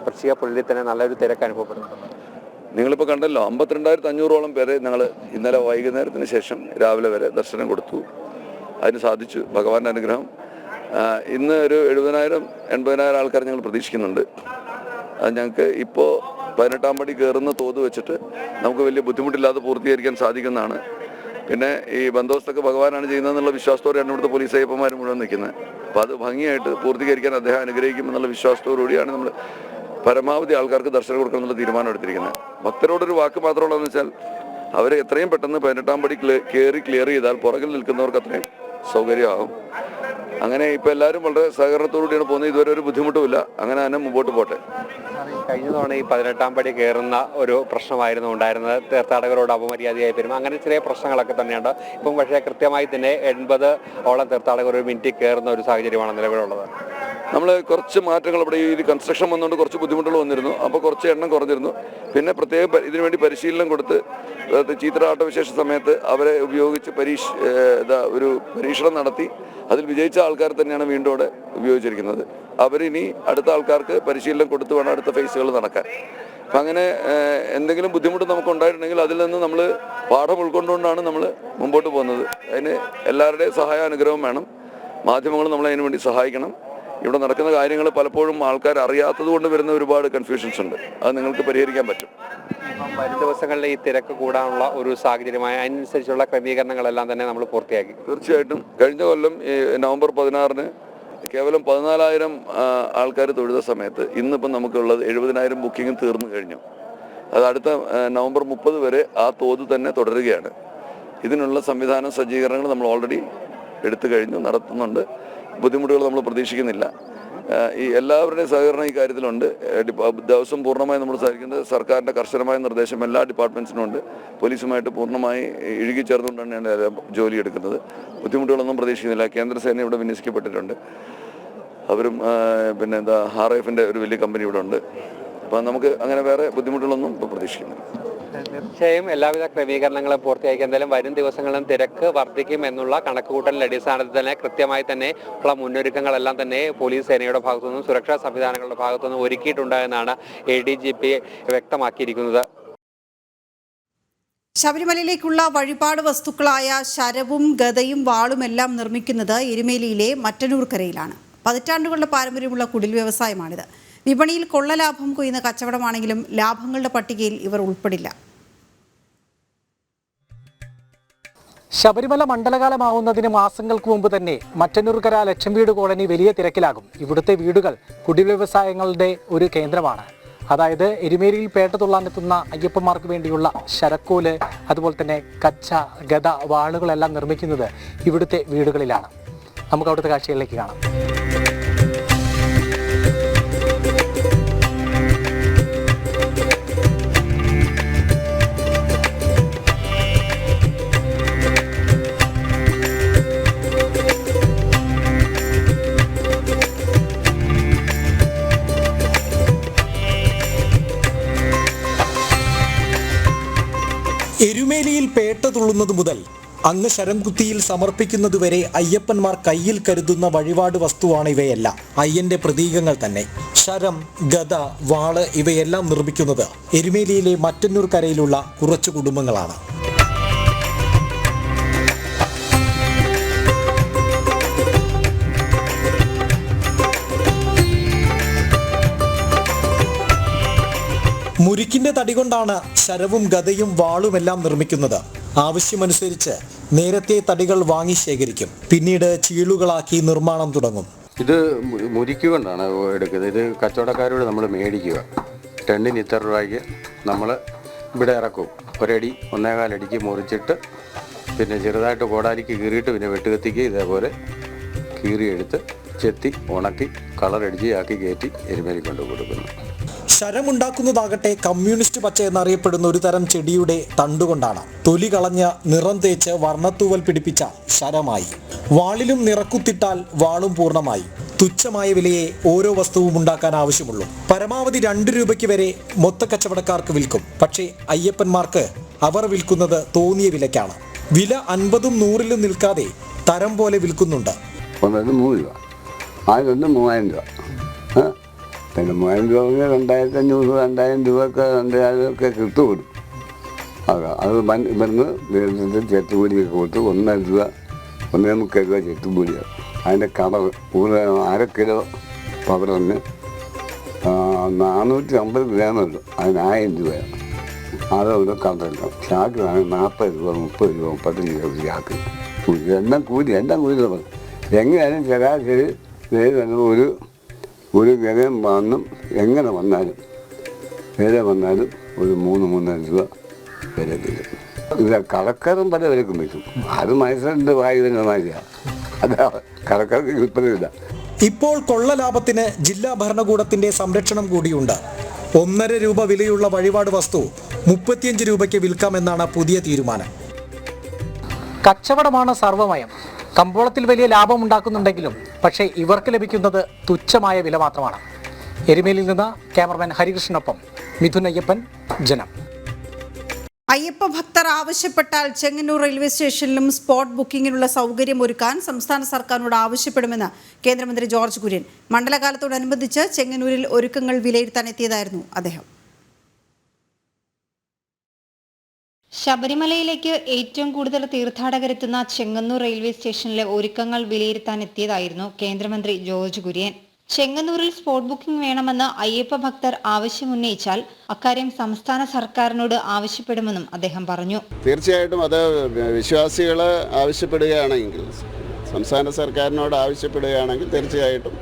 വൃശ്ചിക പുള്ളിൽ തന്നെ നല്ലൊരു തിരക്ക് അനുഭവപ്പെടുന്നത്? നിങ്ങളിപ്പോൾ കണ്ടല്ലോ, 52,500ഓളം പേരെ ഞങ്ങൾ ഇന്നലെ വൈകുന്നേരത്തിന് ശേഷം രാവിലെ വരെ ദർശനം കൊടുത്തു. അതിന് സാധിച്ചു, ഭഗവാന്റെ അനുഗ്രഹം. ഇന്ന് ഒരു 70,000-80,000 ആൾക്കാർ ഞങ്ങൾ പ്രതീക്ഷിക്കുന്നുണ്ട്. അത് ഞങ്ങൾക്ക് ഇപ്പോൾ 18-ാം പടി കയറുന്ന തോത് വെച്ചിട്ട് നമുക്ക് വലിയ ബുദ്ധിമുട്ടില്ലാതെ പൂർത്തീകരിക്കാൻ സാധിക്കുന്നതാണ്. പിന്നെ ഈ ബന്ദോബസ്തൊക്കെ ഭഗവാനാണ് ചെയ്യുന്നതെന്നുള്ള വിശ്വാസത്തോടെയാണ് ഇവിടുത്തെ പോലീസ് അയ്യപ്പന്മാർ മുഴുവൻ നിൽക്കുന്നത്. അപ്പോൾ അത് ഭംഗിയായിട്ട് പൂർത്തീകരിക്കാൻ അദ്ദേഹം അനുഗ്രഹിക്കുമെന്നുള്ള വിശ്വാസത്തോടുകൂടിയാണ് നമ്മൾ പരമാവധി ആൾക്കാർക്ക് ദർശനം കൊടുക്കണം എന്നുള്ള തീരുമാനം എടുത്തിരിക്കുന്നത്. ഭക്തരോടൊരു വാക്ക് മാത്രമുള്ളതെന്ന് വെച്ചാൽ അവർ എത്രയും പെട്ടെന്ന് 18-ാം പടി ക്ലിയർ ചെയ്താൽ പുറകിൽ നിൽക്കുന്നവർക്ക് അത്രയും സൗകര്യമാകും. അങ്ങനെ ഇപ്പോൾ എല്ലാവരും വളരെ സഹകരണത്തോടുകൂടിയാണ് പോകുന്നത്. ഇതുവരെ ഒരു ബുദ്ധിമുട്ടുമില്ല. അങ്ങനെ തന്നെ മുമ്പോട്ട് പോട്ടെ. കഴിഞ്ഞ തവണ ഈ 18-ാം പടി കയറുന്ന ഒരു പ്രശ്നമായിരുന്നു ഉണ്ടായിരുന്നത്. തീർത്ഥാടകരോട് അപമര്യാദയായി പെരുമാറും, അങ്ങനെ ചെറിയ പ്രശ്നങ്ങളൊക്കെ തന്നെയുണ്ട്. ഇപ്പം പക്ഷേ കൃത്യമായി തന്നെ 80ഓളം തീർത്ഥാടകർ ഒരു മിനിറ്റിൽ കയറുന്ന ഒരു സാഹചര്യമാണ് നിലവിലുള്ളത്. നമ്മൾ കുറച്ച് മാറ്റങ്ങൾ ഇവിടെ ഈ കൺസ്ട്രക്ഷൻ വന്നുകൊണ്ട് കുറച്ച് ബുദ്ധിമുട്ടുകൾ വന്നിരുന്നു. അപ്പോൾ കുറച്ച് എണ്ണം കുറഞ്ഞിരുന്നു. പിന്നെ പ്രത്യേകം ഇതിനുവേണ്ടി പരിശീലനം കൊടുത്ത് ചീത്രആട്ടവിശേഷ സമയത്ത് അവരെ ഉപയോഗിച്ച് ഒരു പരീക്ഷണം നടത്തി അതിൽ വിജയിച്ച ആൾക്കാർ തന്നെയാണ് വീണ്ടും അവിടെ ഉപയോഗിച്ചിരിക്കുന്നത്. അവരിനി അടുത്ത ആൾക്കാർക്ക് പരിശീലനം കൊടുത്ത് വേണം അടുത്ത ഫേസുകൾ നടക്കാൻ. അപ്പം അങ്ങനെ എന്തെങ്കിലും ബുദ്ധിമുട്ട് നമുക്ക് ഉണ്ടായിട്ടുണ്ടെങ്കിൽ അതിൽ നിന്ന് നമ്മൾ പാഠം ഉൾക്കൊണ്ടുകൊണ്ടാണ് നമ്മൾ മുമ്പോട്ട് പോകുന്നത്. അതിന് എല്ലാവരുടെയും അനുഗ്രഹം വേണം. മാധ്യമങ്ങൾ നമ്മളെ അതിനു വേണ്ടി സഹായിക്കണം. ഇവിടെ നടക്കുന്ന കാര്യങ്ങൾ പലപ്പോഴും ആൾക്കാർ അറിയാത്തത് കൊണ്ട് വരുന്ന ഒരുപാട് കൺഫ്യൂഷൻസ് ഉണ്ട്. അത് നിങ്ങൾക്ക് പരിഹരിക്കാൻ പറ്റും. വരും ദിവസങ്ങളിൽ ഈ തിരക്ക് കൂടാനുള്ള ഒരു സാഹചര്യമായ അതിനനുസരിച്ചുള്ള ക്രമീകരണങ്ങളെല്ലാം തന്നെ നമ്മൾ പൂർത്തിയാക്കി. തീർച്ചയായിട്ടും കഴിഞ്ഞ കൊല്ലം നവംബർ 16-ന് കേവലം 14,000 ആൾക്കാർ തൊഴുത സമയത്ത് ഇന്നിപ്പം നമുക്കുള്ളത് 70,000 ബുക്കിംഗ് തീർന്നു കഴിഞ്ഞു. അത് അടുത്ത നവംബർ 30 വരെ ആ തോത് തന്നെ തുടരുകയാണ്. ഇതിനുള്ള സജ്ജീകരണങ്ങൾ നമ്മൾ ഓൾറെഡി എടുത്തു കഴിഞ്ഞു, നടത്തുന്നുണ്ട്. ബുദ്ധിമുട്ടുകൾ നമ്മൾ പ്രതീക്ഷിക്കുന്നില്ല. ഈ എല്ലാവരുടെയും സഹകരണം ഈ കാര്യത്തിലുണ്ട്. ദിവസം പൂർണ്ണമായി നമ്മൾ സഹകരിക്കുന്നത് സർക്കാരിൻ്റെ കർശനമായ നിർദ്ദേശം എല്ലാ ഡിപ്പാർട്ട്മെൻറ്റ്സിനും ഉണ്ട്. പോലീസുമായിട്ട് പൂർണ്ണമായി ഇഴുകിച്ചേർന്നുകൊണ്ടാണ് ഞാൻ ജോലി എടുക്കുന്നത്. ബുദ്ധിമുട്ടുകളൊന്നും പ്രതീക്ഷിക്കുന്നില്ല. കേന്ദ്രസേന ഇവിടെ വിന്യസിക്കപ്പെട്ടിട്ടുണ്ട്. അവരും പിന്നെ RAFൻ്റെ ഒരു വലിയ കമ്പനി ഇവിടെ ഉണ്ട്. അപ്പം നമുക്ക് അങ്ങനെ വേറെ ബുദ്ധിമുട്ടുകളൊന്നും ഇപ്പോൾ പ്രതീക്ഷിക്കുന്നില്ല. തീർച്ചയായും എല്ലാവിധ ക്രമീകരണങ്ങളും പൂർത്തിയാക്കി. എന്തായാലും വരും ദിവസങ്ങളിലും തിരക്ക് വർദ്ധിക്കും എന്നുള്ള കണക്കുകൂട്ടലിന്റെ അടിസ്ഥാനത്തിൽ തന്നെ കൃത്യമായി തന്നെ ഉള്ള മുന്നൊരുക്കങ്ങളെല്ലാം തന്നെ പോലീസ് സേനയുടെ ഭാഗത്തുനിന്നും സുരക്ഷാ സംവിധാനങ്ങളുടെ ഭാഗത്തുനിന്നും ഒരുക്കിയിട്ടുണ്ട് എന്നാണ് ADGP വ്യക്തമാക്കിയിരിക്കുന്നത്. ശബരിമലയിലേക്കുള്ള വഴിപാട് വസ്തുക്കളായ ശരവും ഗദയും വാളുമെല്ലാം നിർമ്മിക്കുന്നത് എരുമേലിയിലെ മറ്റന്നൂർക്കരയിലാണ്. പതിറ്റാണ്ടുകളുടെ പാരമ്പര്യമുള്ള കുടിൽ വ്യവസായമാണിത്. വിപണിയിൽ കൊള്ളലാഭം കൊയ്യുന്ന കച്ചവടമാണെങ്കിലും ലാഭങ്ങളുടെ പട്ടികയിൽ ഇവർ ഉൾപ്പെടില്ല. ശബരിമല മണ്ഡലകാലമാവുന്നതിന് മാസങ്ങൾക്ക് മുമ്പ് തന്നെ മറ്റന്നൂർക്കര ലക്ഷം വീട് കോളനി വലിയ തിരക്കിലാകും. ഇവിടുത്തെ വീടുകൾ കുടിൽ വ്യവസായങ്ങളുടെ ഒരു കേന്ദ്രമാണ്. അതായത് എരുമേലിയിൽ പേട്ട തുള്ളാനെത്തുന്ന അയ്യപ്പന്മാർക്ക് വേണ്ടിയുള്ള ശരക്കോല്, അതുപോലെ തന്നെ കച്ച, ഗദ, വാളുകളെല്ലാം നിർമ്മിക്കുന്നത് ഇവിടുത്തെ വീടുകളിലാണ്. നമുക്ക് അവിടുത്തെ കാഴ്ചകളിലേക്ക് കാണാം. എരുമേലിയിൽ പേട്ട തുള്ളുന്നത് മുതൽ അങ്ങ് ശരംകുത്തിയിൽ സമർപ്പിക്കുന്നതുവരെ അയ്യപ്പന്മാർ കയ്യിൽ കരുതുന്ന വഴിപാട് വസ്തുവാണ് ഇവയെല്ലാം. അയ്യന്റെ പ്രതീകങ്ങൾ തന്നെ. ശരം, ഗദ, വാള് ഇവയെല്ലാം നിർമ്മിക്കുന്നത് എരുമേലിയിലെ മറ്റന്നൂർക്കരയിലുള്ള കുറച്ചു കുടുംബങ്ങളാണ്. മുരിക്കിന്റെ തടി കൊണ്ടാണ് ശരവും ഗദയും വാളുമെല്ലാം നിർമ്മിക്കുന്നത്. ആവശ്യമനുസരിച്ച് നേരത്തെ തടികൾ വാങ്ങി ശേഖരിക്കും. പിന്നീട് ചീളുകളാക്കി നിർമ്മാണം തുടങ്ങും. ഇത് മുരിക്ക് കൊണ്ടാണ് എടുക്കുന്നത്. ഇത് കച്ചവടക്കാരോട് നമ്മൾ മേടിക്കുക. ടണ്ണിന് ഇത്ര രൂപയ്ക്ക് നമ്മൾ ഇവിടെ ഇറക്കും. ഒരടി 1.25 അടിക്ക് മുറിച്ചിട്ട് പിന്നെ ചെറുതായിട്ട് കോടാലിക്ക് കീറിയിട്ട് പിന്നെ വെട്ടുകത്തിക്ക് ഇതേപോലെ കീറിയെടുത്ത് ചെത്തി ഉണക്കി കളറടിച്ച് ആക്കി കയറ്റി എരുമേലി കൊണ്ട് കൊടുക്കുന്നു. ശരമുണ്ടാക്കുന്നതാകട്ടെ കമ്മ്യൂണിസ്റ്റ് പച്ച എന്നറിയപ്പെടുന്ന ഒരു തരം ചെടിയുടെ തണ്ടുകൊണ്ടാണ്. തൊലി കളഞ്ഞ് നിറം തേച്ച് വർണ്ണത്തൂവൽ പിടിപ്പിച്ച ശരമായി. വാളിലും നിറക്കുത്തിട്ടാൽ വാളും പൂർണ്ണമായി. തുച്ഛമായ വിലയെ ഓരോ വസ്തുവും ഉണ്ടാക്കാൻ ആവശ്യമുള്ളൂ. പരമാവധി 2 രൂപയ്ക്ക് വരെ മൊത്ത കച്ചവടക്കാർക്ക് വിൽക്കും. പക്ഷേ അയ്യപ്പന്മാർക്ക് അവർ വിൽക്കുന്നത് തോന്നിയ വിലയ്ക്കാണ്. വില 50ഉം 100ലും നിൽക്കാതെ തരം പോലെ വിൽക്കുന്നുണ്ട്. 3 രൂപ, 3000 രൂപ, പിന്നെ 3000 രൂപ 2500, 2000 രൂപയൊക്കെ 2000 കിട്ടുകൊടുക്കും. അത് ഇവിടുന്ന് ചെത്തുകൂലിയൊക്കെ കൊടുത്ത് 1.5 രൂപ 1.25 രൂപ ചെത്തുകൂലിയാണ്. അതിൻ്റെ കടവ് 1/2 കിലോ പവറിന് 450 ഗ്രാമുള്ളൂ. അതിന് 1000 രൂപയാണ്. അതവിടെ കടലില്ല. ചാക്ക് 40 രൂപ 30 രൂപ 35 രൂപ ചാക്ക് കൂലി. എല്ലാം കൂലി തുടങ്ങും. എങ്ങനെയാലും ശരാശരി ഒരു ഗതം വന്നും എങ്ങനെ വന്നാലും വില വന്നാലും ഒരു 3-3.5 രൂപ വില തരും. ഇത് കടക്കാരും പല വിലക്കും വെക്കും. അത് മനുഷ്യൻ്റെ വായുവിൻ്റെ മാതിരിയാണ്. അതാ കടക്കാർക്ക് വിൽപ്പനയില്ല. ഇപ്പോൾ കൊള്ള ലാഭത്തിന് ജില്ലാ ഭരണകൂടത്തിന്റെ സംരക്ഷണം കൂടിയുണ്ട്. 1.5 രൂപ വിലയുള്ള വഴിപാട് വസ്തു 35 രൂപയ്ക്ക് വിൽക്കാമെന്നാണ് പുതിയ തീരുമാനം. കച്ചവടമാണ് സർവമയം. കമ്പോളത്തിൽ വലിയ ലാഭം ഉണ്ടാക്കുന്നുണ്ടെങ്കിലും പക്ഷേ ഇവർക്ക് ലഭിക്കുന്നത് തുച്ഛമായ വില മാത്രമാണ്. എരുമേലിയിൽ നിന്ന് ക്യാമറമാൻ ഹരികൃഷ്ണനൊപ്പം മിഥുൻ അയ്യപ്പൻ, ജനം. അയ്യപ്പ ഭക്തർ ആവശ്യപ്പെട്ടാൽ ചെങ്ങന്നൂർ റെയിൽവേ സ്റ്റേഷനിലും സ്പോട്ട് ബുക്കിങ്ങിനുള്ള സൗകര്യം ഒരുക്കാൻ സംസ്ഥാന സർക്കാരിനോട് ആവശ്യപ്പെടുമെന്ന് കേന്ദ്രമന്ത്രി ജോർജ് കുര്യൻ. മണ്ഡലകാലത്തോടനുബന്ധിച്ച് ചെങ്ങന്നൂരിൽ ഒരുക്കങ്ങൾ വിലയിരുത്താൻ എത്തിയതായിരുന്നു അദ്ദേഹം. ശബരിമലയിലേക്ക് ഏറ്റവും കൂടുതൽ തീർത്ഥാടകരെത്തുന്ന ചെങ്ങന്നൂർ റെയിൽവേ സ്റ്റേഷനിലെ ഒരുക്കങ്ങൾ വിലയിരുത്താൻ എത്തിയതായിരുന്നു കേന്ദ്രമന്ത്രി ജോർജ് കുര്യൻ. ചെങ്ങന്നൂരിൽ സ്പോട്ട് ബുക്കിംഗ് വേണമെന്ന് അയ്യപ്പ ഭക്തർ ആവശ്യമുന്നയിച്ചാൽ അക്കാര്യം സംസ്ഥാന സർക്കാരിനോട് ആവശ്യപ്പെടുമെന്നും അദ്ദേഹം പറഞ്ഞു. തീർച്ചയായിട്ടും അത് വിശ്വാസികൾ ആവശ്യപ്പെടുകയാണെങ്കിൽ, സംസ്ഥാന സർക്കാരിനോട് ആവശ്യപ്പെടുകയാണെങ്കിൽ തീർച്ചയായിട്ടും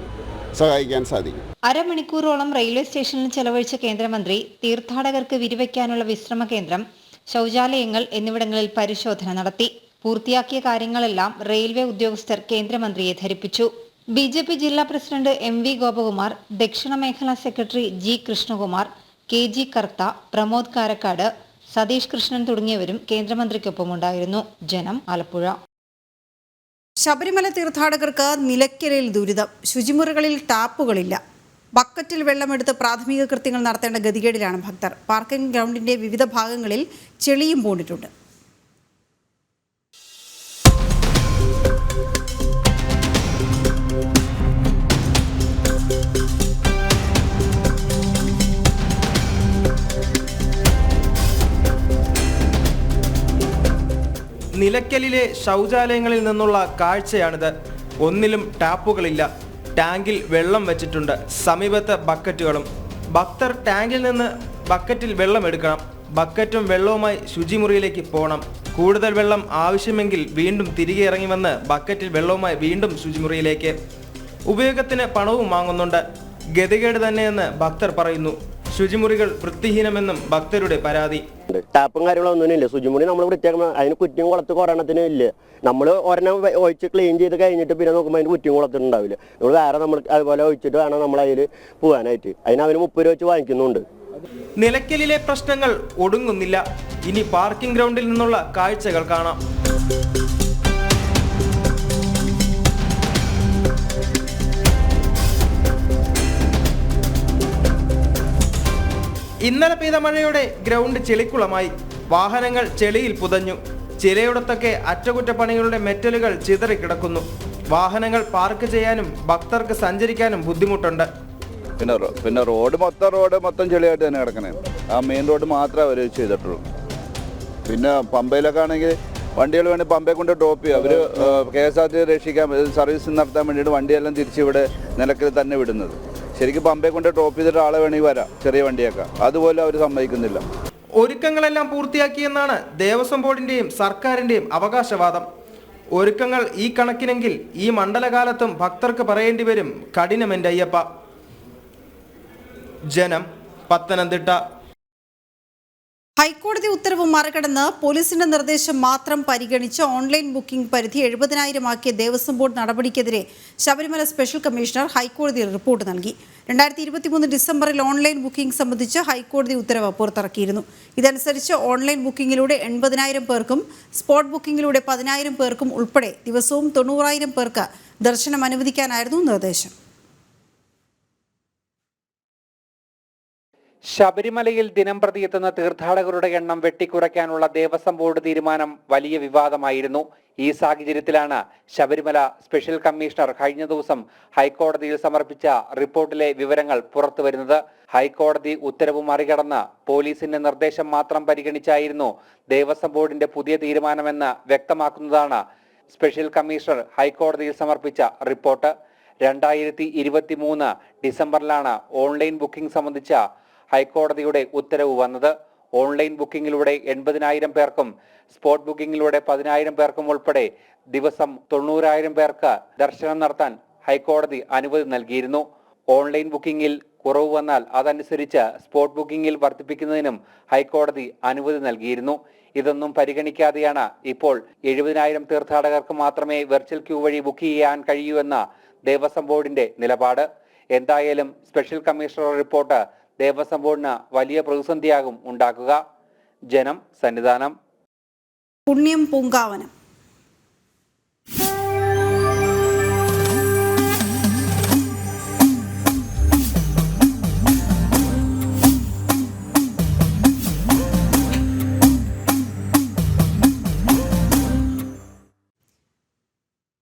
സഹായിക്കാൻ സാധിക്കും. അരമണിക്കൂറോളം റെയിൽവേ സ്റ്റേഷനിൽ ചെലവഴിച്ച കേന്ദ്രമന്ത്രി തീർത്ഥാടകർക്ക് വിരിവയ്ക്കാനുള്ള വിശ്രമ കേന്ദ്രം, ശൗചാലയങ്ങൾ എന്നിവിടങ്ങളിൽ പരിശോധന നടത്തി. പൂർത്തിയാക്കിയ കാര്യങ്ങളെല്ലാം റെയിൽവേ ഉദ്യോഗസ്ഥർ കേന്ദ്രമന്ത്രിയെ ധരിപ്പിച്ചു. BJP ജില്ലാ പ്രസിഡന്റ് MV ഗോപകുമാർ, ദക്ഷിണ മേഖലാ സെക്രട്ടറി G കൃഷ്ണകുമാർ, KG കർത്ത, പ്രമോദ് കാരക്കാട്, സതീഷ് കൃഷ്ണൻ തുടങ്ങിയവരും കേന്ദ്രമന്ത്രിക്കൊപ്പമുണ്ടായിരുന്നു. ജനം, ആലപ്പുഴ. ശബരിമല തീർത്ഥാടകർക്ക് നിലയ്ക്കലിൽ ദുരിതം. ശുചിമുറികളിൽ ടാപ്പുകളില്ല. ബക്കറ്റിൽ വെള്ളമെടുത്ത് പ്രാഥമിക കൃത്യങ്ങൾ നടത്തേണ്ട ഗതികേടിലാണ് ഭക്തർ. പാർക്കിംഗ് ഗ്രൗണ്ടിന്റെ വിവിധ ഭാഗങ്ങളിൽ ചെളിയും പൂണ്ടിട്ടുണ്ട്. നിലയ്ക്കലിലെ ശൗചാലയങ്ങളിൽ നിന്നുള്ള കാഴ്ചയാണിത്. ഒന്നിലും ടാപ്പുകളില്ല. ടാങ്കിൽ വെള്ളം വെച്ചിട്ടുണ്ട്. സമീപത്ത് ബക്കറ്റുകളും. ഭക്തർ ടാങ്കിൽ നിന്ന് ബക്കറ്റിൽ വെള്ളം എടുക്കണം. ബക്കറ്റും വെള്ളവുമായി ശുചിമുറിയിലേക്ക് പോകണം. കൂടുതൽ വെള്ളം ആവശ്യമെങ്കിൽ വീണ്ടും തിരികെ ഇറങ്ങി വന്ന് ബക്കറ്റിൽ വെള്ളവുമായി വീണ്ടും ശുചിമുറിയിലേക്ക്. ഉപയോഗത്തിന് പണവും വാങ്ങുന്നുണ്ട്. ഗതികേട് തന്നെയെന്ന് ഭക്തർ പറയുന്നു. ശുചിമുറികൾ വൃത്തിഹീനമെന്നും ഭക്തരുടെ പരാതി. ടാപ്പും കാര്യങ്ങളൊന്നും ഇല്ല. ശുചിമുറി നമ്മൾ വൃത്തിയാക്കണം. അതിന് കുറ്റിയും കുളത്ത് കൊറോണത്തിനും ഇല്ല. നമ്മൾ ഒരെണ്ണം ഒഴിച്ച് ക്ലീൻ ചെയ്ത് കഴിഞ്ഞിട്ട് പിന്നെ നോക്കുമ്പോൾ അതിന് കുറ്റിയും കുളത്തിനുണ്ടാവില്ല. നമ്മൾ വേറെ നമ്മൾ അതുപോലെ ഒഴിച്ചിട്ട് വേണം നമ്മൾ അതിൽ പോകാനായിട്ട്. അതിന് അവന് 30 രൂപ വെച്ച് വാങ്ങിക്കുന്നുണ്ട്. നിലയ്ക്കലിലെ പ്രശ്നങ്ങൾ ഒടുങ്ങുന്നില്ല. ഇനി പാർക്കിംഗ് ഗ്രൗണ്ടിൽ നിന്നുള്ള കാഴ്ചകൾ കാണാം. ഇന്നലെ പെയ്ത മഴയോടെ ഗ്രൗണ്ട് ചെളിക്കുളമായി. വാഹനങ്ങൾ ചെളിയിൽ പുതഞ്ഞു. ചിലയിടത്തൊക്കെ അറ്റകുറ്റപ്പണികളുടെ മെറ്റലുകൾ ചിതറിക്കിടക്കുന്നു. വാഹനങ്ങൾ പാർക്ക് ചെയ്യാനും ഭക്തർക്ക് സഞ്ചരിക്കാനും ബുദ്ധിമുട്ടുണ്ട്. പിന്നെ റോഡ് മൊത്തം ചെളിയായിട്ട് തന്നെ കിടക്കണേ. ആ മെയിൻ റോഡ് മാത്രമേ അവർ ചെയ്തിട്ടുള്ളൂ. പിന്നെ പമ്പയിലൊക്കെ ആണെങ്കിൽ വണ്ടികൾ വേണമെങ്കിൽ പമ്പയെ കൊണ്ട് ഡ്രോപ്പ് ചെയ്യും. അവർ KSRTC രക്ഷിക്കാൻ സർവീസ് നടത്താൻ വേണ്ടിയിട്ട് വണ്ടിയെല്ലാം തിരിച്ചിവിടെ നിലയ്ക്കൽ തന്നെ വിടുന്നത്. ശരിക്കും പമ്പയെ കൊണ്ട് ഡ്രോപ്പ് ചെയ്തിട്ട് ആളെ വേണമെങ്കിൽ വരാം, ചെറിയ വണ്ടിയൊക്കെ. അതുപോലെ അവർ സമ്മതിക്കുന്നില്ല. ഒരുക്കങ്ങളെല്ലാം പൂർത്തിയാക്കിയെന്നാണ് ദേവസ്വം ബോർഡിന്റെയും സർക്കാരിന്റെയും അവകാശവാദം. ഒരുക്കങ്ങൾ ഈ കണക്കിനെങ്കിൽ ഈ മണ്ഡലകാലത്തും ഭക്തർക്ക് പറയേണ്ടി വരും കഠിനമെന്റെ അയ്യപ്പ. ജനം, പത്തനംതിട്ട. ഹൈക്കോടതി ഉത്തരവ് മറികടന്ന് പോലീസിന്റെ നിർദ്ദേശം മാത്രം പരിഗണിച്ച് ഓൺലൈൻ ബുക്കിംഗ് പരിധി 70,000 ആക്കിയ ദേവസ്വം ബോർഡ് നടപടിക്കെതിരെ ശബരിമല സ്പെഷ്യൽ കമ്മീഷണർ ഹൈക്കോടതിയിൽ റിപ്പോർട്ട് നൽകി. 2023 ഡിസംബറിൽ ഓൺലൈൻ ബുക്കിംഗ് സംബന്ധിച്ച് ഹൈക്കോടതി ഉത്തരവ് പുറത്തിറക്കിയിരുന്നു. ഇതനുസരിച്ച് ഓൺലൈൻ ബുക്കിംഗിലൂടെ 80,000 പേർക്കും സ്പോട്ട് ബുക്കിംഗിലൂടെ 10,000 പേർക്കും ഉൾപ്പെടെ ദിവസവും 90,000 പേർക്ക് ദർശനം അനുവദിക്കാനായിരുന്നു നിർദ്ദേശം. ശബരിമലയിൽ ദിനംപ്രതി എത്തുന്ന തീർത്ഥാടകരുടെ എണ്ണം വെട്ടിക്കുറയ്ക്കാനുള്ള ദേവസ്വം ബോർഡ് തീരുമാനം വലിയ വിവാദമായിരുന്നു. ഈ സാഹചര്യത്തിലാണ് ശബരിമല സ്പെഷ്യൽ കമ്മീഷണർ കഴിഞ്ഞ ദിവസം ഹൈക്കോടതിയിൽ സമർപ്പിച്ച റിപ്പോർട്ടിലെ വിവരങ്ങൾ പുറത്തുവരുന്നത്. ഹൈക്കോടതി ഉത്തരവ് മറികടന്ന് പോലീസിന്റെ നിർദ്ദേശം മാത്രം പരിഗണിച്ചായിരുന്നു ദേവസ്വം ബോർഡിന്റെ പുതിയ തീരുമാനമെന്ന് വ്യക്തമാക്കുന്നതാണ് സ്പെഷ്യൽ കമ്മീഷണർ ഹൈക്കോടതിയിൽ സമർപ്പിച്ച റിപ്പോർട്ട്. 2023 ഡിസംബറിലാണ് ഓൺലൈൻ ബുക്കിംഗ് സംബന്ധിച്ച ഹൈക്കോടതിയുടെ ഉത്തരവ് വന്നത്. ഓൺലൈൻ ബുക്കിംഗിലൂടെ 80,000 പേർക്കും സ്പോട്ട് ബുക്കിംഗിലൂടെ 10,000 പേർക്കും ഉൾപ്പെടെ ദിവസം 90,000 പേർക്ക് ദർശനം നടത്താൻ ഹൈക്കോടതി അനുമതി നൽകിയിരുന്നു. ഓൺലൈൻ ബുക്കിംഗിൽ കുറവ് വന്നാൽ അതനുസരിച്ച് സ്പോട്ട് ബുക്കിംഗിൽ വർദ്ധിപ്പിക്കുന്നതിനും ഹൈക്കോടതി അനുമതി നൽകിയിരുന്നു. ഇതൊന്നും പരിഗണിക്കാതെയാണ് ഇപ്പോൾ 70,000 തീർത്ഥാടകർക്ക് മാത്രമേ വെർച്വൽ ക്യൂ വഴി ബുക്ക് ചെയ്യാൻ കഴിയൂ എന്ന ദേവസ്വം ബോർഡിന്റെ നിലപാട്. എന്തായാലും സ്പെഷ്യൽ കമ്മീഷണർ റിപ്പോർട്ട് ദേവസ്വം ബോർഡിന് വലിയ പ്രതിസന്ധിയാകും ഉണ്ടാക്കുക. ജനം, സന്നിധാനം. പുണ്യം പൂങ്കാവനം.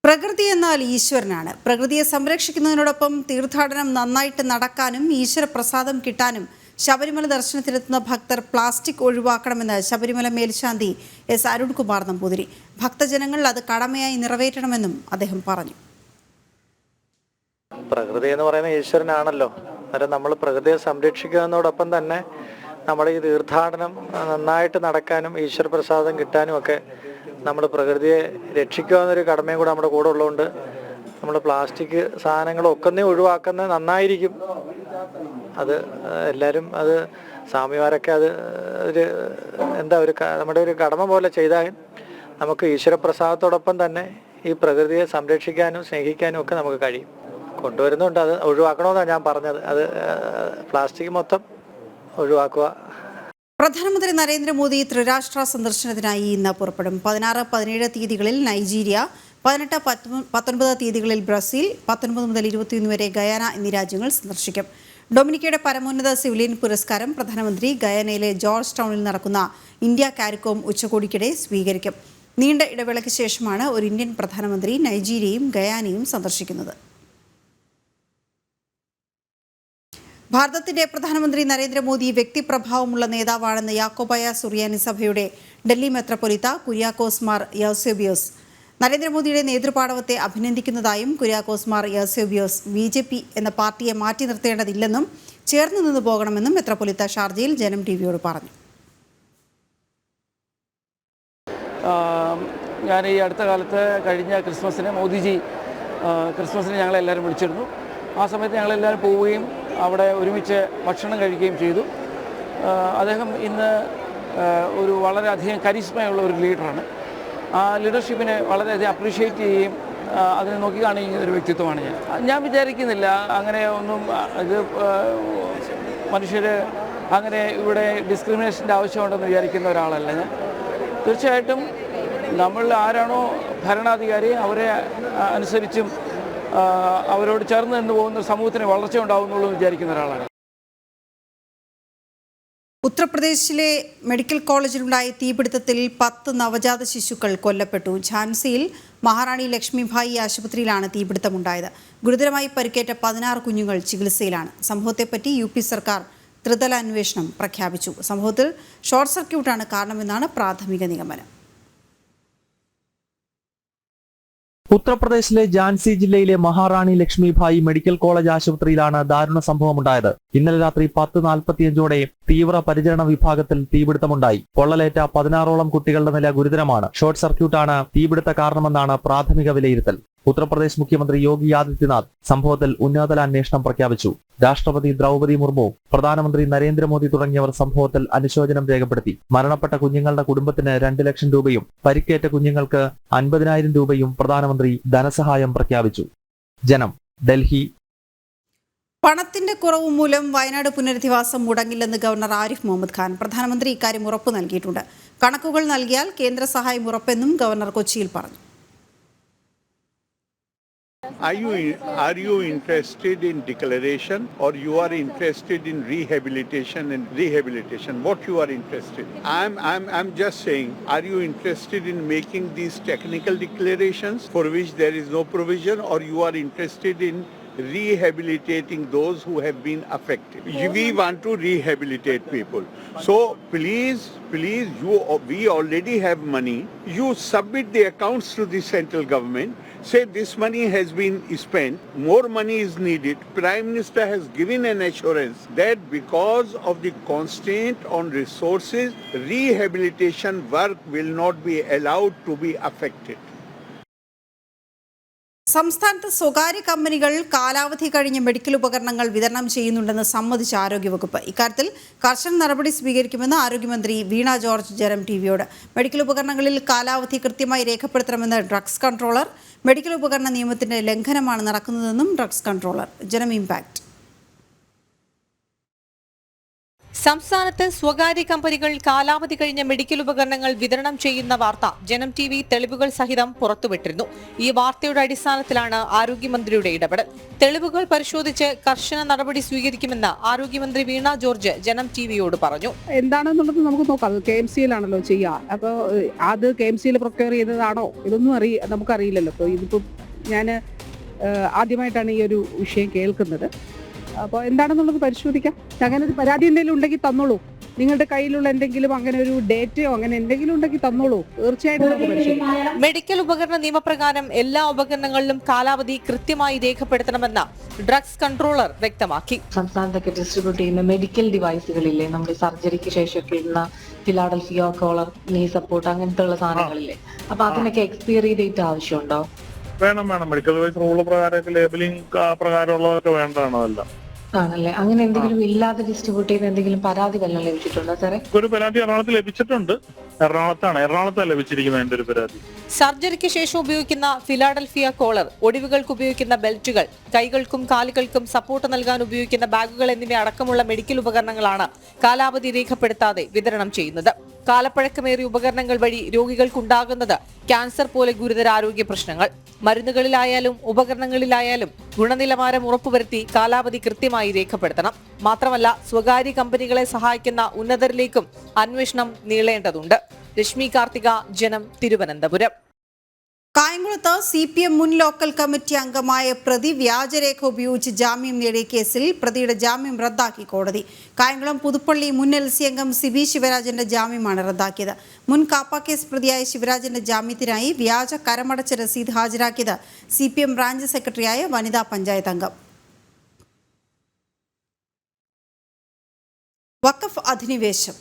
പ്രകൃതി എന്നാൽ ഈശ്വരനാണ്. പ്രകൃതിയെ സംരക്ഷിക്കുന്നതിനോടൊപ്പം തീർത്ഥാടനം നന്നായിട്ട് നടക്കാനും ഈശ്വര പ്രസാദം കിട്ടാനും ശബരിമല ദർശനത്തിനെത്തുന്ന ഭക്തർ പ്ലാസ്റ്റിക് ഒഴിവാക്കണമെന്ന് ശബരിമല മേൽശാന്തി എസ് അരുൺകുമാർ നമ്പൂതിരി. ഭക്തജനങ്ങൾ അത് കടമയായി നിറവേറ്റണമെന്നും അദ്ദേഹം പറഞ്ഞു. പ്രകൃതി എന്ന് പറയുന്ന ഈശ്വരനാണല്ലോ. അന്നേരം നമ്മൾ പ്രകൃതിയെ സംരക്ഷിക്കുന്നതോടൊപ്പം തന്നെ നമ്മുടെ ഈ തീർത്ഥാടനം നന്നായിട്ട് നടക്കാനും ഈശ്വരപ്രസാദം കിട്ടാനും ഒക്കെ നമ്മൾ പ്രകൃതിയെ രക്ഷിക്കുക എന്നൊരു കടമയും കൂടെ നമ്മുടെ കൂടെ ഉള്ളതുകൊണ്ട് നമ്മൾ പ്ലാസ്റ്റിക് സാധനങ്ങളൊക്കെ ഒഴിവാക്കുന്നത് നന്നായിരിക്കും. അത് എല്ലാവരും അത് സ്വാമിമാരൊക്കെ അത് ഒരു നമ്മുടെ ഒരു കടമ പോലെ ചെയ്താൽ നമുക്ക് ഈശ്വരപ്രസാദത്തോടൊപ്പം തന്നെ ഈ പ്രകൃതിയെ സംരക്ഷിക്കാനും സ്നേഹിക്കാനും ഒക്കെ നമുക്ക് കഴിയും. കൊണ്ടുവരുന്നുണ്ട്, അത് ഒഴിവാക്കണമെന്നാണ് ഞാൻ പറഞ്ഞത്. അത് പ്ലാസ്റ്റിക് മൊത്തം ഒഴിവാക്കുക. പ്രധാനമന്ത്രി നരേന്ദ്രമോദി ത്രിരാഷ്ട്ര സന്ദർശനത്തിനായി ഇന്ന് പുറപ്പെടും. 16, 17 തീയതികളിൽ നൈജീരിയ, 18, 19 തീയതികളിൽ ബ്രസീൽ, 19 മുതൽ 21 വരെ ഗയാന എന്നീ രാജ്യങ്ങൾ സന്ദർശിക്കും. ഡൊമിനിക്കയുടെ പരമോന്നത സിവിലിയൻ പുരസ്കാരം പ്രധാനമന്ത്രി ഗയാനയിലെ ജോർജ് ടൗണിൽ നടക്കുന്ന ഇന്ത്യ കാരിക്കോം ഉച്ചകോടിക്കിടെ സ്വീകരിക്കും. നീണ്ട ഇടവേളയ്ക്ക് ശേഷമാണ് ഒരു ഇന്ത്യൻ പ്രധാനമന്ത്രി നൈജീരിയയും ഗയാനയും സന്ദർശിക്കുന്നത്. ഭാരതത്തിന്റെ പ്രധാനമന്ത്രി നരേന്ദ്രമോദി വ്യക്തിപ്രഭാവമുള്ള നേതാവാണെന്ന് യാക്കോബായ സുറിയാനി സഭയുടെ ഡൽഹി മെത്രാപ്പൊലീത്ത കുര്യാക്കോസ് മാർ യൗസേബിയോസ് നരേന്ദ്രമോദിയുടെ നേതൃപാടവത്തെ അഭിനന്ദിക്കുന്നതായും കുര്യാക്കോസ് മാർ യൗസേബിയോസ് BJP എന്ന പാർട്ടിയെ മാറ്റി നിർത്തേണ്ടതില്ലെന്നും ചേർന്ന് നിന്ന് പോകണമെന്നും മെത്രാപ്പൊലീത്ത ഷാർജയിൽ ജനം ടിവിയോട് പറഞ്ഞു. ഞാൻ ഈ അടുത്ത കാലത്ത് കഴിഞ്ഞ ക്രിസ്മസിന് മോദിജി ക്രിസ്മസിന് ഞങ്ങളെല്ലാവരും വിളിച്ചിരുന്നു. ആ സമയത്ത് ഞങ്ങളെല്ലാവരും പോവുകയും അവിടെ ഒരുമിച്ച് ഭക്ഷണം കഴിക്കുകയും ചെയ്തു. അദ്ദേഹം ഇന്ന് ഒരു വളരെയധികം കരിസ്മയുള്ള ഒരു ലീഡറാണ്. ആ ലീഡർഷിപ്പിനെ വളരെയധികം അപ്രീഷിയേറ്റ് ചെയ്യുകയും അതിനെ നോക്കിക്കാണുന്ന ഒരു വ്യക്തിത്വമാണ് ഞാൻ വിചാരിക്കുന്നില്ല അങ്ങനെ ഒന്നും. ഇത് മനുഷ്യർ അങ്ങനെ ഇവിടെ ഡിസ്ക്രിമിനേഷൻ്റെ ആവശ്യമുണ്ടെന്ന് വിചാരിക്കുന്ന ഒരാളല്ല ഞാൻ. തീർച്ചയായിട്ടും നമ്മൾ ആരാണോ ഭരണാധികാരി അവരെ അനുസരിച്ചും അവരോട് ചേർന്ന് നിന്ന് പോകുന്ന സമൂഹത്തിന് വളർച്ച ഉണ്ടാവുന്നുള്ളൂ വിചാരിക്കുന്ന ഒരാളാണ്. ഉത്തർപ്രദേശിലെ മെഡിക്കൽ കോളേജിലുണ്ടായ തീപിടുത്തത്തിൽ 10 നവജാത ശിശുക്കൾ കൊല്ലപ്പെട്ടു. ഝാൻസിയിൽ മഹാറാണി ലക്ഷ്മിഭായി ആശുപത്രിയിലാണ് തീപിടുത്തമുണ്ടായത്. ഗുരുതരമായി പരിക്കേറ്റ 16 കുഞ്ഞുങ്ങൾ ചികിത്സയിലാണ്. സംഭവത്തെപ്പറ്റി UP സർക്കാർ ത്രിതല അന്വേഷണം പ്രഖ്യാപിച്ചു. സംഭവത്തിൽ ഷോർട്ട് സർക്യൂട്ടാണ് കാരണമെന്നാണ് പ്രാഥമിക നിഗമനം. ഉത്തർപ്രദേശിലെ ഝാൻസി ജില്ലയിലെ മഹാറാണി ലക്ഷ്മിഭായി മെഡിക്കൽ കോളേജ് ആശുപത്രിയിലാണ് ദാരുണ സംഭവമുണ്ടായത്. ഇന്നലെ രാത്രി 10:45 തീവ്ര പരിചരണ വിഭാഗത്തിൽ തീപിടുത്തമുണ്ടായി. പൊള്ളലേറ്റ 16ഓളം കുട്ടികളുടെ നില ഗുരുതരമാണ്. ഷോർട്ട് സർക്യൂട്ടാണ് തീപിടുത്ത കാരണമെന്നാണ് പ്രാഥമിക വിലയിരുത്തൽ. ഉത്തർപ്രദേശ് മുഖ്യമന്ത്രി യോഗി ആദിത്യനാഥ് സംഭവത്തിൽ ഉന്നതതല അന്വേഷണം പ്രഖ്യാപിച്ചു. രാഷ്ട്രപതി ദ്രൗപദി മുർമു, പ്രധാനമന്ത്രി നരേന്ദ്രമോദി തുടങ്ങിയവർ സംഭവത്തിൽ അനുശോചനം രേഖപ്പെടുത്തി. മരണപ്പെട്ട കുഞ്ഞുങ്ങളുടെ കുടുംബത്തിന് 2 ലക്ഷം രൂപയും പരിക്കേറ്റ കുഞ്ഞുങ്ങൾക്ക് 50,000 രൂപയും പ്രധാനമന്ത്രി ധനസഹായം പ്രഖ്യാപിച്ചു. ജനം, ഡൽഹി. പണത്തിന്റെ കുറവ് മൂലം വയനാട് പുനരധിവാസം മുടങ്ങില്ലെന്ന് ഗവർണർ ആരിഫ് മുഹമ്മദ് ഖാൻ. പ്രധാനമന്ത്രി ഇക്കാര്യം ഉറപ്പു നൽകിയിട്ടുണ്ട്. കണക്കുകൾ നൽകിയാൽ കേന്ദ്ര സഹായം ഉറപ്പെന്നും ഗവർണർ കൊച്ചിയിൽ പറഞ്ഞു. Are you interested in declaration or you are interested in rehabilitation and rehabilitation? What you are interested in? I'm just saying, are you interested in making these technical declarations for which there is no provision, or you are interested in rehabilitating those who have been affected? We want to rehabilitate people. So please, we already have money. You submit the accounts to the central government. Say this money has been spent, more money is needed. Prime Minister has given an assurance that because of the constraint on resources, rehabilitation work will not be allowed to be affected. സംസ്ഥാനത്ത് സ്വകാര്യ കമ്പനികൾ കാലാവധി കഴിഞ്ഞ medical ഉപകരണങ്ങൾ വിതരണം ചെയ്യുന്നുണ്ടെന്ന് സമ്മതിച്ച ആരോഗ്യവകുപ്പ്. ഇക്കാര്യത്തിൽ കർശന നടപടി സ്വീകരിക്കുമെന്ന് ആരോഗ്യമന്ത്രി വീണ ജോർജ് ജനം ടിവിയോട്. മെഡിക്കൽ ഉപകരണങ്ങളിൽ കാലാവധി കൃത്യമായി രേഖപ്പെടുത്തണമെന്ന് ഡ്രഗ്സ് കൺട്രോളർ. മെഡിക്കൽ ഉപകരണ നിയമത്തിന്റെ ലംഘനമാണ് നടക്കുന്നതെന്നും ഡ്രഗ്സ് കൺട്രോളർ. ജനം ഇംപാക്ട്. സംസ്ഥാനത്ത് സ്വകാര്യ കമ്പനികൾ കാലാവധി കഴിഞ്ഞ മെഡിക്കൽ ഉപകരണങ്ങൾ വിതരണം ചെയ്യുന്ന വാർത്ത ജനം TV തെളിവുകൾ സഹിതം പുറത്തുവിട്ടിരുന്നു. ഈ വാർത്തയുടെ അടിസ്ഥാനത്തിലാണ് ആരോഗ്യമന്ത്രിയുടെ ഇടപെടൽ. തെളിവുകൾ പരിശോധിച്ച് കർശന നടപടി സ്വീകരിക്കുമെന്ന് ആരോഗ്യമന്ത്രി വീണ ജോർജ് ജനം TVയോട് പറഞ്ഞു. എന്താണെന്നുള്ളത് നമുക്ക് നോക്കാം. അത് KMC-യിലാണല്ലോ ചെയ്യുക. അപ്പോൾ അത് KMC-യിൽ പ്രൊക്യൂർ ചെയ്തതാണോ ഇതൊന്നും നമുക്കറിയില്ലല്ലോ. അപ്പോൾ ഇതിപ്പോൾ ഞാൻ ആദ്യമായിട്ടാണ് ഈ ഒരു വിഷയം കേൾക്കുന്നത്. അപ്പോൾ എന്താണെന്നുള്ളത് പരിശോധിക്കാം. അങ്ങനെ ഒരു പരാതി എന്തെങ്കിലും ഉണ്ടെങ്കിൽ തന്നോളൂ. നിങ്ങളുടെ കയ്യിലുള്ള എന്തെങ്കിലും അങ്ങനെ ഒരു ഡേറ്റയോ അങ്ങനെ എന്തെങ്കിലും ഉണ്ടെങ്കിൽ തന്നോളൂ. തീർച്ചയായിട്ടും നമുക്ക് പരിശോധിക്കാം. മെഡിക്കൽ ഉപകരണ നിയമപ്രകാരം എല്ലാ ഉപകരണങ്ങളിലും കാലാവധി കൃത്യമായി രേഖപ്പെടുത്തണമെന്ന് ഡ്രഗ്സ് കൺട്രോളർ വ്യക്തമാക്കി. സംസ്ഥാനത്തൊക്കെ ഡിസ്ട്രിബ്യൂട്ട് ചെയ്യുന്ന മെഡിക്കൽ ഡിവൈസുകളില്ലേ, നമ്മൾ സർജറിക്ക് ശേഷമൊക്കെ ഇടുന്ന ഫിലാഡൽഫിയ കോളർ, നീ സപ്പോർട്ട് അങ്ങനത്തെ ഉള്ള സാധനങ്ങളില്ലേ, അപ്പൊ അതിനൊക്കെ എക്സ്പയറി ഡേറ്റ് ആവശ്യമുണ്ടോ? വേണം. മെഡിക്കൽ ഡിവൈസ് റൂൾ പ്രകാരം ലേബലിംഗ് പ്രകാരമുള്ളതൊക്കെ വേണ്ടതാണോ? എല്ലാം ആണല്ലേ. അങ്ങനെ എന്തെങ്കിലും ഇല്ലാതെ ഡിസ്ട്രിബ്യൂട്ട് ചെയ്യുന്ന എന്തെങ്കിലും പരാതി വല്ലതും ലഭിച്ചിട്ടുണ്ടോ സാറേ? ഒരു പരാതി എറണാകുളത്ത് ലഭിച്ചിട്ടുണ്ട്. എറണാകുളത്താണ് ലഭിച്ചിരിക്കുന്നത് എന്റെ ഒരു പരാതി. സർജറിക്ക് ശേഷം ഉപയോഗിക്കുന്ന ഫിലാഡൽഫിയ കോളർ, ഒടിവുകൾക്ക് ഉപയോഗിക്കുന്ന ബെൽറ്റുകൾ, കൈകൾക്കും കാലുകൾക്കും സപ്പോർട്ട് നൽകാൻ ഉപയോഗിക്കുന്ന ബാഗുകൾ എന്നിവ അടക്കമുള്ള മെഡിക്കൽ ഉപകരണങ്ങളാണ് കാലാവധി രേഖപ്പെടുത്താതെ വിതരണം ചെയ്യുന്നത്. കാലപ്പഴക്കമേറിയ ഉപകരണങ്ങൾ വഴി രോഗികൾക്കുണ്ടാകുന്നത് ക്യാൻസർ പോലെ ഗുരുതര ആരോഗ്യ പ്രശ്നങ്ങൾ. മരുന്നുകളിലായാലും ഉപകരണങ്ങളിലായാലും ഗുണനിലവാരം ഉറപ്പുവരുത്തി കാലാവധി കൃത്യമായി രേഖപ്പെടുത്തണം. മാത്രമല്ല, സ്വകാര്യ കമ്പനികളെ സഹായിക്കുന്ന ഉന്നതരിലേക്കും അന്വേഷണം നീളേണ്ടതുണ്ട്. രശ്മി കാർത്തിക, ജനം, തിരുവനന്തപുരം. കായംകുളത്ത് CPM മുൻ ലോക്കൽ കമ്മിറ്റി അംഗമായ പ്രതി വ്യാജരേഖ ഉപയോഗിച്ച് ജാമ്യം നേടിയ കേസിൽ പ്രതിയുടെ ജാമ്യം റദ്ദാക്കി കോടതി. കായംകുളം പുതുപ്പള്ളി മുൻ LC അംഗം സിബി ശിവരാജന്റെ ജാമ്യമാണ് റദ്ദാക്കിയത്. മുൻ കാപ്പ കേസ് പ്രതിയായ ശിവരാജന്റെ ജാമ്യത്തിനായി വ്യാജ കരമടച്ച രസീത് ഹാജരാക്കിയത് CPM ബ്രാഞ്ച് സെക്രട്ടറിയായ വനിതാ പഞ്ചായത്ത് അംഗം. വഖഫ് അധിനിവേശം.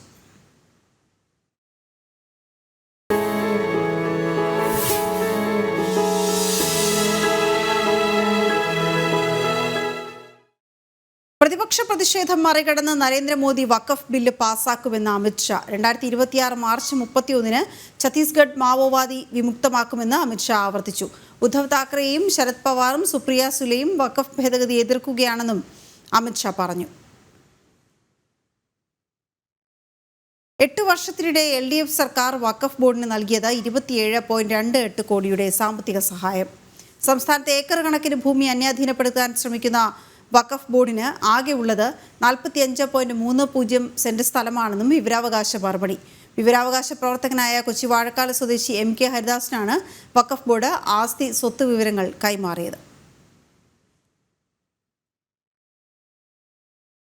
പ്രതിപക്ഷ പ്രതിഷേധം മറികടന്ന് നരേന്ദ്രമോദി വഖഫ് ബില്ല് പാസാക്കുമെന്ന് അമിത്ഷാ. 2026 മാർച്ച് 31 ഛത്തീസ്ഗഡ് മാവോവാദി വിമുക്തമാക്കുമെന്ന് അമിത്ഷാ ആവർത്തിച്ചു. ഉദ്ധവ് താക്കറെയും ശരത് പവാറും സുപ്രിയ സുലെയും വഖഫ് ഭേദഗതി എതിർക്കുകയാണെന്നും അമിത്ഷാ പറഞ്ഞു. 8 വർഷത്തിനിടെ LDF സർക്കാർ വഖഫ് ബോർഡിന് നൽകിയത് 27.28 കോടിയുടെ സാമ്പത്തിക സഹായം. സംസ്ഥാനത്തെ ഏക്കർ കണക്കിന് ഭൂമി അന്യാധീനപ്പെടുത്താൻ ശ്രമിക്കുന്ന വഖഫ് ബോർഡിന് ആകെ ഉള്ളത് 45.30 സെന്റ് സ്ഥലമാണെന്നും വിവരാവകാശ മറുപടി. വിവരാവകാശ പ്രവർത്തകനായ കൊച്ചി വാഴക്കാല സ്വദേശി MK ഹരിദാസിനാണ് വഖഫ് ബോർഡ് ആസ്തി സ്വത്ത് വിവരങ്ങൾ കൈമാറിയത്.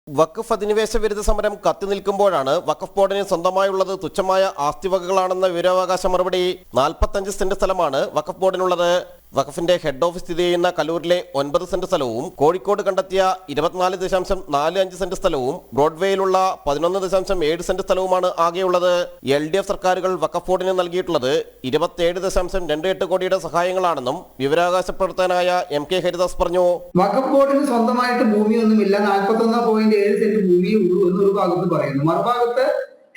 വഖഫ് അധിനിവേശ വിരുദ്ധ സമരം കത്തി നിൽക്കുമ്പോഴാണ് വഖഫ് ബോർഡിന് സ്വന്തമായുള്ളത് തുച്ഛമായ ആസ്തിവകകളാണെന്ന വിവരാവകാശ മറുപടി. 45 സെന്റ് സ്ഥലമാണ് വഖഫ് ബോർഡിനുള്ളത്. വഖഫിന്റെ ഹെഡ് ഓഫീസ് സ്ഥിതി ചെയ്യുന്ന കലൂരിലെ 9 സെന്റ് സ്ഥലവും കോഴിക്കോട് കണ്ടെത്തിയ 24.45 സെന്റ് സ്ഥലവും ബ്രോഡ്വേയിലുള്ള 11.7 സെന്റ് സ്ഥലവുമാണ് ആകെയുള്ളത്. LDF സർക്കാരുകൾ വഖഫ് ബോർഡിന് നൽകിയിട്ടുള്ളത് 27.28 കോടിയുടെ സഹായങ്ങളാണെന്നും വിവരാവകാശ പ്രവർത്തകനായ MK ഹരിദാസ് പറഞ്ഞു. വഖഫ് ബോർഡിന് സ്വന്തമായിട്ട് ഭൂമിയൊന്നുമില്ല, 41.7 സെന്റ് ഭൂമിയേ ഉള്ളൂ എന്നൊരു ഭാഗത്ത് പറയുന്നു. മറുഭാഗത്ത്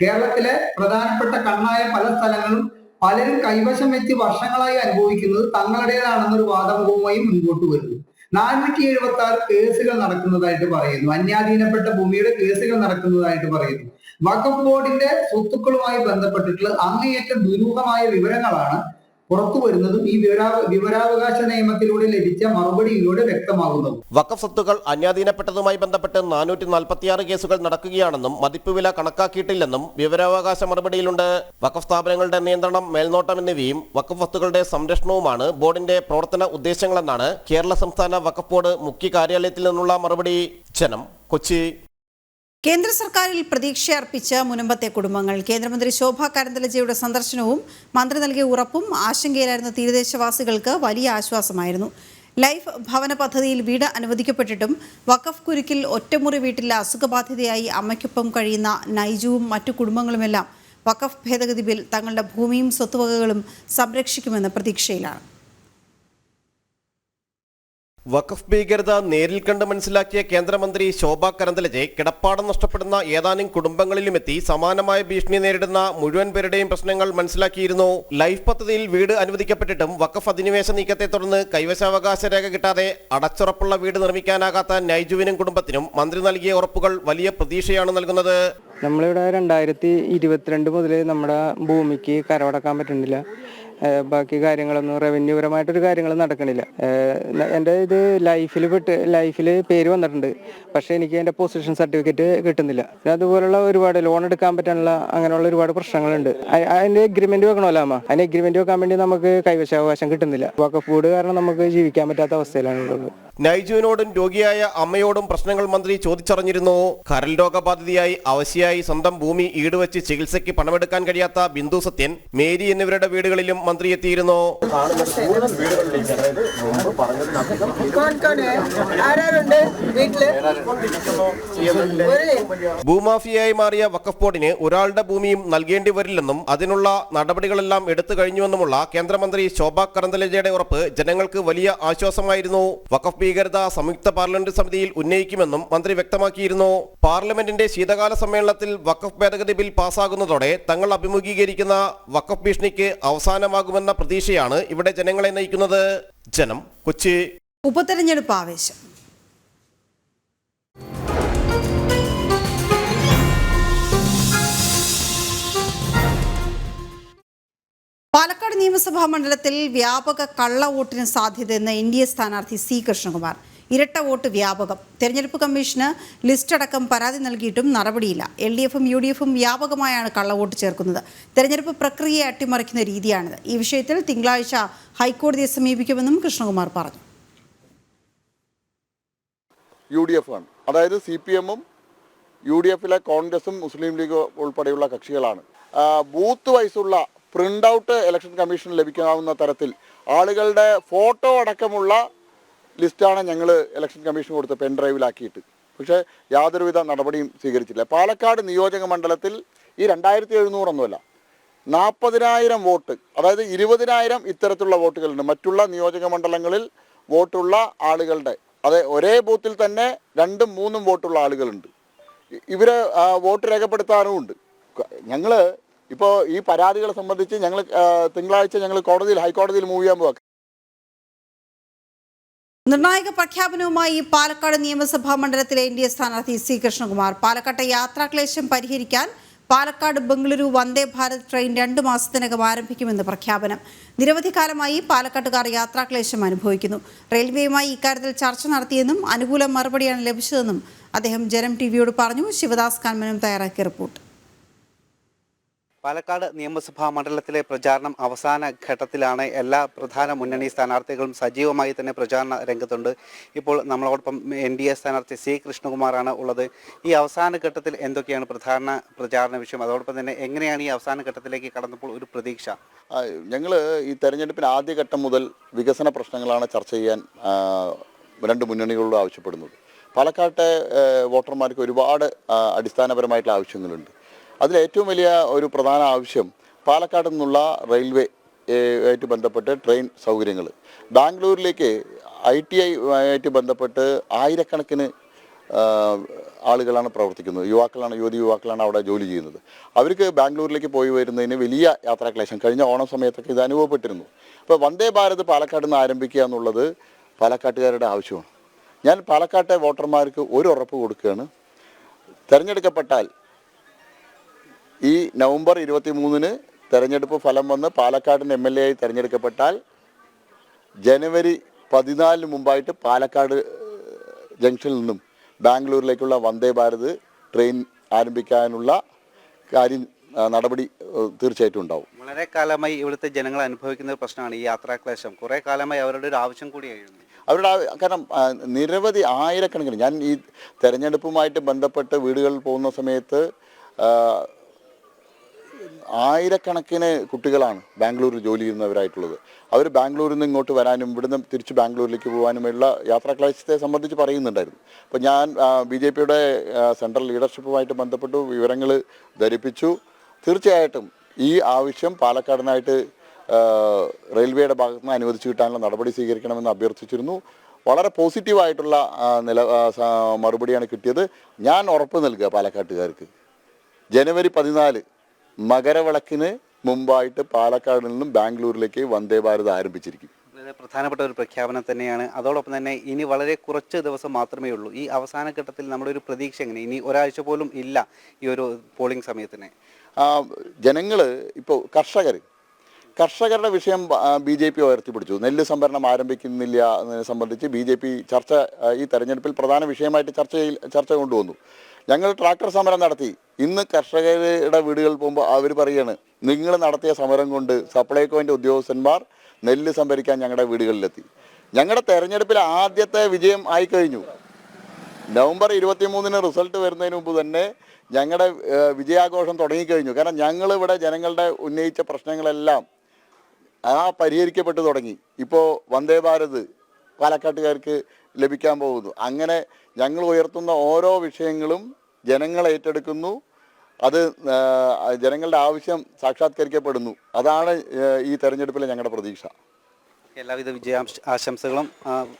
കേരളത്തിലെ പ്രധാനപ്പെട്ട കണ്ണായ പല സ്ഥലങ്ങളും പലരും കൈവശം വെച്ച് വർഷങ്ങളായി അനുഭവിക്കുന്നത് തങ്ങളുടേതാണെന്നൊരു വാദമുഖവുമായി മുൻപോട്ട് വരുന്നു. 476 കേസുകൾ നടക്കുന്നതായിട്ട് പറയുന്നു. അന്യാധീനപ്പെട്ട ഭൂമിയുടെ കേസുകൾ നടക്കുന്നതായിട്ട് പറയുന്നു. വഖഫ് ബോർഡിന്റെ സ്വത്തുക്കളുമായി ബന്ധപ്പെട്ടിട്ടുള്ള അങ്ങേയറ്റം ദുരൂഹമായ വിവരങ്ങളാണ് പുറത്തു വരുന്നതും ഈ വിവരാവകാശ നിയമത്തിലൂടെ ലഭിച്ച മറുപടിയിലൂടെ വ്യക്തമാകുന്നു. വഖഫ് സ്വത്തുക്കൾ അന്യാധീനപ്പെട്ടതുമായി ബന്ധപ്പെട്ട് 446 കേസുകൾ നടക്കുകയാണെന്നും മതിപ്പ് വില കണക്കാക്കിയിട്ടില്ലെന്നും വിവരാവകാശ മറുപടിയിലുണ്ട്. വഖഫ് സ്ഥാപനങ്ങളുടെ നിയന്ത്രണം, മേൽനോട്ടം എന്നിവയും വഖഫ് വസ്തുക്കളുടെ സംരക്ഷണവുമാണ് ബോർഡിന്റെ പ്രവർത്തന ഉദ്ദേശങ്ങളെന്നാണ് കേരള സംസ്ഥാന വഖഫ് ബോർഡ് മുഖ്യ കാര്യാലയത്തിൽ നിന്നുള്ള മറുപടി. ജനം, കൊച്ചി. കേന്ദ്ര സർക്കാരിൽ പ്രതീക്ഷയർപ്പിച്ച മുനമ്പത്തെ കുടുംബങ്ങൾ. കേന്ദ്രമന്ത്രി ശോഭ കരന്തലജയുടെ സന്ദർശനവും മന്ത്രി നൽകിയ ഉറപ്പും ആശങ്കയിലായിരുന്ന തീരദേശവാസികൾക്ക് വലിയ ആശ്വാസമായിരുന്നു. ലൈഫ് ഭവന പദ്ധതിയിൽ വീട് അനുവദിക്കപ്പെട്ടിട്ടും വഖഫ് കുരുക്കിൽ ഒറ്റമുറി വീട്ടിൽ അസുഖബാധിതയായി അമ്മയ്ക്കൊപ്പം കഴിയുന്ന നൈജുവും മറ്റു കുടുംബങ്ങളുമെല്ലാം വഖഫ് ഭേദഗതി ബിൽ തങ്ങളുടെ ഭൂമിയും സ്വത്തുവകകളും സംരക്ഷിക്കുമെന്ന പ്രതീക്ഷയിലാണ്. വഖഫ് ഭീകരത നേരിൽ കണ്ട് മനസ്സിലാക്കിയ കേന്ദ്രമന്ത്രി ശോഭ കരന്തലജെ കിടപ്പാടം നഷ്ടപ്പെടുന്ന ഏതാനും കുടുംബങ്ങളിലുമെത്തി സമാനമായ ഭീഷണി നേരിടുന്ന മുഴുവൻ പേരുടെയും പ്രശ്നങ്ങൾ മനസ്സിലാക്കിയിരുന്നു. ലൈഫ് പദ്ധതിയിൽ വീട് അനുവദിക്കപ്പെട്ടിട്ടും വഖഫ് അധിനിവേശ നീക്കത്തെ തുടർന്ന് കൈവശാവകാശ രേഖ കിട്ടാതെ അടച്ചുറപ്പുള്ള വീട് നിർമ്മിക്കാനാകാത്ത നൈജുവിനും കുടുംബത്തിനും മന്ത്രി നൽകിയ ഉറപ്പുകൾ വലിയ പ്രതീക്ഷയാണ് നൽകുന്നത്. നമ്മളിവിടെ 2022 മുതൽ നമ്മുടെ ഭൂമിക്ക് കരമടക്കാൻ പറ്റുന്നില്ല. ബാക്കി കാര്യങ്ങളൊന്നും റവന്യൂ പരമായിട്ടൊരു കാര്യങ്ങൾ നടക്കണില്ല. എൻ്റെ ഇത് ലൈഫിൽ പേര് വന്നിട്ടുണ്ട്, പക്ഷേ എനിക്ക് എൻ്റെ പൊസിഷൻ സർട്ടിഫിക്കറ്റ് കിട്ടുന്നില്ല. അതുപോലുള്ള ഒരുപാട് ലോൺ എടുക്കാൻ പറ്റാനുള്ള അങ്ങനെയുള്ള ഒരുപാട് പ്രശ്നങ്ങളുണ്ട്. അതിൻ്റെ എഗ്രിമെന്റ് വെക്കണമല്ലോ അമ്മ, അതിന് എഗ്രിമെന്റ് വെക്കാൻ വേണ്ടി നമുക്ക് കൈവശാവകാശം കിട്ടുന്നില്ല. വഖഫ് ബോർഡ് കാരണം നമുക്ക് ജീവിക്കാൻ പറ്റാത്ത അവസ്ഥയിലാണ് ഉള്ളത്. നൈജുവിനോടും രോഗിയായ അമ്മയോടും പ്രശ്നങ്ങൾ മന്ത്രി ചോദിച്ചറിഞ്ഞിരുന്നു. കരൾ രോഗബാധിതയായി അവശയായി സ്വന്തം ഭൂമി ഈടുവെച്ച് ചികിത്സയ്ക്ക് പണമെടുക്കാൻ കഴിയാത്ത ബിന്ദു സത്യൻ, മേരി എന്നിവരുടെ വീടുകളിലും മന്ത്രി എത്തിയിരുന്നു. ഭൂമാഫിയായി മാറിയ വഖഫ് ബോർഡിന് ഒരാളുടെ ഭൂമിയും നൽകേണ്ടി വരില്ലെന്നും അതിനുള്ള നടപടികളെല്ലാം എടുത്തു കഴിഞ്ഞുവെന്നുമുള്ള കേന്ദ്രമന്ത്രി ശോഭാ കരന്തലജയുടെ ഉറപ്പ് ജനങ്ങൾക്ക് വലിയ ആശ്വാസമായിരുന്നു. വഖഫ് ഭീകരത സംയുക്ത പാർലമെന്റ് സമിതിയിൽ ഉന്നയിക്കുമെന്നും മന്ത്രി വ്യക്തമാക്കിയിരുന്നു. പാർലമെന്റിന്റെ ശീതകാല സമ്മേളനത്തിൽ വഖഫ് ഭേദഗതി ബിൽ പാസ്സാകുന്നതോടെ തങ്ങൾ അഭിമുഖീകരിക്കുന്ന വഖഫ് ഭീഷണിക്ക് അവസാനമാകുമെന്ന പ്രതീക്ഷയാണ് ഇവിടെ ജനങ്ങളെ നയിക്കുന്നത്. ജനം, കൊച്ചി. ഉപതെരഞ്ഞെടുപ്പ് ആവേശം. പാലക്കാട് നിയമസഭാ മണ്ഡലത്തിൽ വ്യാപക കള്ള വോട്ടിന് സാധ്യതയെന്ന് NDA സ്ഥാനാർത്ഥി C കൃഷ്ണകുമാർ. ഇരട്ട വോട്ട് വ്യാപകം. തെരഞ്ഞെടുപ്പ് കമ്മീഷന് ലിസ്റ്റ് അടക്കം പരാതി നൽകിയിട്ടും നടപടിയില്ല. LDFും UDFും വ്യാപകമായാണ് കള്ളവോട്ട് ചേർക്കുന്നത്. തെരഞ്ഞെടുപ്പ് പ്രക്രിയയെ അട്ടിമറിക്കുന്ന രീതിയാണിത്. ഈ വിഷയത്തിൽ തിങ്കളാഴ്ച ഹൈക്കോടതിയെ സമീപിക്കുമെന്നും കൃഷ്ണകുമാർ പറഞ്ഞു. UDF ആണ്, അതായത് CPM-ഉം UDF-ലെ കോൺഗ്രസും മുസ്ലിം ലീഗ് ഉൾപ്പെടെയുള്ള കക്ഷികളാണ്. ബൂത്ത് വൈസുള്ള പ്രിന്റ് ഔട്ട് ഇലക്ഷൻ കമ്മീഷന് ലഭിക്കാവുന്ന തരത്തിൽ ആളുകളുടെ ഫോട്ടോ അടക്കമുള്ള ലിസ്റ്റാണ് ഞങ്ങൾ ഇലക്ഷൻ കമ്മീഷൻ കൊടുത്ത് പെൻ ഡ്രൈവിലാക്കിയിട്ട്. പക്ഷേ യാതൊരുവിധ നടപടിയും സ്വീകരിച്ചില്ല. പാലക്കാട് നിയോജക മണ്ഡലത്തിൽ ഈ 2700 ഒന്നുമല്ല, 40,000 വോട്ട്, അതായത് 20,000 ഇത്തരത്തിലുള്ള വോട്ടുകളുണ്ട്. മറ്റുള്ള നിയോജക മണ്ഡലങ്ങളിൽ വോട്ടുള്ള ആളുകളുടെ, അതെ ഒരേ ബൂത്തിൽ തന്നെ 2ഉം 3ഉം വോട്ടുള്ള ആളുകളുണ്ട്. ഇവർ വോട്ട് രേഖപ്പെടുത്താനും ഉണ്ട്. ഞങ്ങൾ ഇപ്പോൾ ഈ പരാതികളെ സംബന്ധിച്ച് ഞങ്ങൾ തിങ്കളാഴ്ച ഞങ്ങൾ ഹൈക്കോടതിയിൽ മൂവ് ചെയ്യാൻ പോകാം. നിർണായക പ്രഖ്യാപനവുമായി പാലക്കാട് നിയമസഭാ മണ്ഡലത്തിലെ NDA സ്ഥാനാർത്ഥി C കൃഷ്ണകുമാർ. പാലക്കാട്ടെ യാത്രാക്ലേശം പരിഹരിക്കാൻ പാലക്കാട് ബംഗളൂരു വന്ദേ ഭാരത് ട്രെയിൻ 2 മാസത്തിനകം ആരംഭിക്കുമെന്ന് പ്രഖ്യാപനം. നിരവധി കാലമായി പാലക്കാട്ടുകാർ യാത്രാക്ലേശം അനുഭവിക്കുന്നു. റെയിൽവേയുമായി ഇക്കാര്യത്തിൽ ചർച്ച നടത്തിയെന്നും അനുകൂല മറുപടിയാണ് ലഭിച്ചതെന്നും അദ്ദേഹം ജനം TVയോട് പറഞ്ഞു. ശിവദാസ് കാൻമനം തയ്യാറാക്കിയ റിപ്പോർട്ട്. പാലക്കാട് നിയമസഭാ മണ്ഡലത്തിലെ പ്രചാരണം അവസാന ഘട്ടത്തിലാണ്. എല്ലാ പ്രധാന മുന്നണി സ്ഥാനാർത്ഥികളും സജീവമായി തന്നെ പ്രചാരണ രംഗത്തുണ്ട്. ഇപ്പോൾ നമ്മളോടൊപ്പം NDA സ്ഥാനാർത്ഥി C കൃഷ്ണകുമാറാണ് ഉള്ളത്. ഈ അവസാന ഘട്ടത്തിൽ എന്തൊക്കെയാണ് പ്രധാന പ്രചാരണ വിഷയം? അതോടൊപ്പം തന്നെ എങ്ങനെയാണ് ഈ അവസാന ഘട്ടത്തിലേക്ക് കടന്നപ്പോൾ ഒരു പ്രതീക്ഷ? ഞങ്ങൾ ഈ തെരഞ്ഞെടുപ്പിന് ആദ്യഘട്ടം മുതൽ വികസന പ്രശ്നങ്ങളാണ് ചർച്ച ചെയ്യാൻ രണ്ട് മുന്നണികളോട് ആവശ്യപ്പെടുന്നത്. പാലക്കാട്ടെ വോട്ടർമാർക്ക് ഒരുപാട് അടിസ്ഥാനപരമായിട്ടുള്ള ആവശ്യങ്ങളുണ്ട്. അതിലേറ്റവും വലിയ ഒരു പ്രധാന ആവശ്യം പാലക്കാട് നിന്നുള്ള റെയിൽവേ ആയിട്ട് ബന്ധപ്പെട്ട് ട്രെയിൻ സൗകര്യങ്ങൾ. ബാംഗ്ലൂരിലേക്ക് ITI ആയിട്ട് ബന്ധപ്പെട്ട് ആയിരക്കണക്കിന് ആളുകളാണ് പ്രവർത്തിക്കുന്നത്. യുവതി യുവാക്കളാണ് അവിടെ ജോലി ചെയ്യുന്നത്. അവർക്ക് ബാംഗ്ലൂരിലേക്ക് പോയി വരുന്നതിന് വലിയ യാത്രാക്ലേശം കഴിഞ്ഞ ഓണം സമയത്തൊക്കെ ഇത് അനുഭവപ്പെട്ടിരുന്നു. അപ്പോൾ വന്ദേ ഭാരത് പാലക്കാട് നിന്ന് ആരംഭിക്കുക എന്നുള്ളത് പാലക്കാട്ടുകാരുടെ ആവശ്യമാണ്. ഞാൻ പാലക്കാട്ടെ വോട്ടർമാർക്ക് ഒരു ഉറപ്പ് കൊടുക്കുകയാണ്. തിരഞ്ഞെടുക്കപ്പെട്ടാൽ ഈ നവംബർ 23-ന് തെരഞ്ഞെടുപ്പ് ഫലം വന്ന് പാലക്കാടിന് MLA ആയി തിരഞ്ഞെടുക്കപ്പെട്ടാൽ ജനുവരി 14 മുമ്പായിട്ട് പാലക്കാട് ജംഗ്ഷനിൽ നിന്നും ബാംഗ്ലൂരിലേക്കുള്ള വന്ദേ ഭാരത് ട്രെയിൻ ആരംഭിക്കാനുള്ള നടപടി തീർച്ചയായിട്ടും ഉണ്ടാവും. വളരെ കാലമായി ഇവിടുത്തെ ജനങ്ങൾ അനുഭവിക്കുന്ന ഒരു പ്രശ്നമാണ് ഈ യാത്രാക്ലേശം. കുറേ കാലമായി അവരുടെ ഒരു ആവശ്യം കൂടിയായിരുന്നു. അവരുടെ കാരണം നിരവധി ആയിരക്കണക്കിന്, ഞാൻ ഈ തെരഞ്ഞെടുപ്പുമായിട്ട് ബന്ധപ്പെട്ട് വീടുകളിൽ പോകുന്ന സമയത്ത് ആയിരക്കണക്കിന് കുട്ടികളാണ് ബാംഗ്ലൂരിൽ ജോലി ചെയ്യുന്നവരായിട്ടുള്ളത്. അവർ ബാംഗ്ലൂരിൽ നിന്ന് ഇങ്ങോട്ട് വരാനും ഇവിടുന്ന് തിരിച്ച് ബാംഗ്ലൂരിലേക്ക് പോകാനുമുള്ള യാത്രാക്ലേശത്തെ സംബന്ധിച്ച് പറയുന്നുണ്ടായിരുന്നു. അപ്പോൾ ഞാൻ BJPയുടെ സെൻട്രൽ ലീഡർഷിപ്പുമായിട്ട് ബന്ധപ്പെട്ടു വിവരങ്ങൾ ധരിപ്പിച്ചു. തീർച്ചയായിട്ടും ഈ ആവശ്യം പാലക്കാടിനായിട്ട് റെയിൽവേയുടെ ഭാഗത്ത് നിന്ന് അനുവദിച്ചു കിട്ടാനുള്ള നടപടി സ്വീകരിക്കണമെന്ന് അഭ്യർത്ഥിച്ചിരുന്നു. വളരെ പോസിറ്റീവായിട്ടുള്ള മറുപടിയാണ് കിട്ടിയത്. ഞാൻ ഉറപ്പ് നൽകുക പാലക്കാട്ടുകാർക്ക്, ജനുവരി 14 മകരവിളക്കിന് മുമ്പായിട്ട് പാലക്കാട് നിന്നും ബാംഗ്ലൂരിലേക്ക് വന്ദേ ഭാരത് ആരംഭിച്ചിരിക്കും. വളരെ പ്രധാനപ്പെട്ട ഒരു പ്രഖ്യാപനം തന്നെയാണ്. അതോടൊപ്പം തന്നെ ഇനി വളരെ കുറച്ച് ദിവസം മാത്രമേ ഉള്ളൂ. ഈ അവസാന ഘട്ടത്തിൽ നമ്മുടെ ഒരു പ്രതീക്ഷ എങ്ങനെ? ഇനി ഒരാഴ്ച പോലും ഇല്ല ഈ ഒരു പോളിംഗ് സമയത്തിന്. ജനങ്ങൾ ഇപ്പോൾ കർഷകരുടെ വിഷയം BJP ഉയർത്തിപ്പിടിച്ചു. നെല്ല് സംഭരണം ആരംഭിക്കുന്നില്ല എന്നതിനെ സംബന്ധിച്ച് BJP ചർച്ച ഈ തെരഞ്ഞെടുപ്പിൽ പ്രധാന വിഷയമായിട്ട് ചർച്ച കൊണ്ടുവന്നു. ഞങ്ങൾ ട്രാക്ടർ സമരം നടത്തി. ഇന്ന് കർഷകരുടെ വീടുകളിൽ പോകുമ്പോൾ അവർ പറയുകയാണ്, നിങ്ങൾ നടത്തിയ സമരം കൊണ്ട് സപ്ലൈകോൻ്റെ ഉദ്യോഗസ്ഥന്മാർ നെല്ല് സംഭരിക്കാൻ ഞങ്ങളുടെ വീടുകളിലെത്തി. ഞങ്ങളുടെ തെരഞ്ഞെടുപ്പിൽ ആദ്യത്തെ വിജയം ആയിക്കഴിഞ്ഞു. നവംബർ 23-ന് റിസൾട്ട് വരുന്നതിന് മുമ്പ് തന്നെ ഞങ്ങളുടെ വിജയാഘോഷം തുടങ്ങിക്കഴിഞ്ഞു. കാരണം ഞങ്ങളിവിടെ ജനങ്ങളുടെ ഉന്നയിച്ച പ്രശ്നങ്ങളെല്ലാം പരിഹരിക്കപ്പെട്ടു തുടങ്ങി. ഇപ്പോൾ വന്ദേ ഭാരത് പാലക്കാട്ടുകാർക്ക് ലഭിക്കാൻ പോകുന്നു. അങ്ങനെ ഞങ്ങൾ ഉയർത്തുന്ന ഓരോ വിഷയങ്ങളും ജനങ്ങൾ ഏറ്റെടുക്കുന്നു. അത് ജനങ്ങളുടെ ആവശ്യം സാക്ഷാത്കരിക്കപ്പെടുന്നു. അതാണ് ഈ തെരഞ്ഞെടുപ്പിലെ ഞങ്ങളുടെ പ്രതീക്ഷ. എല്ലാവിധ ആശംസകളും.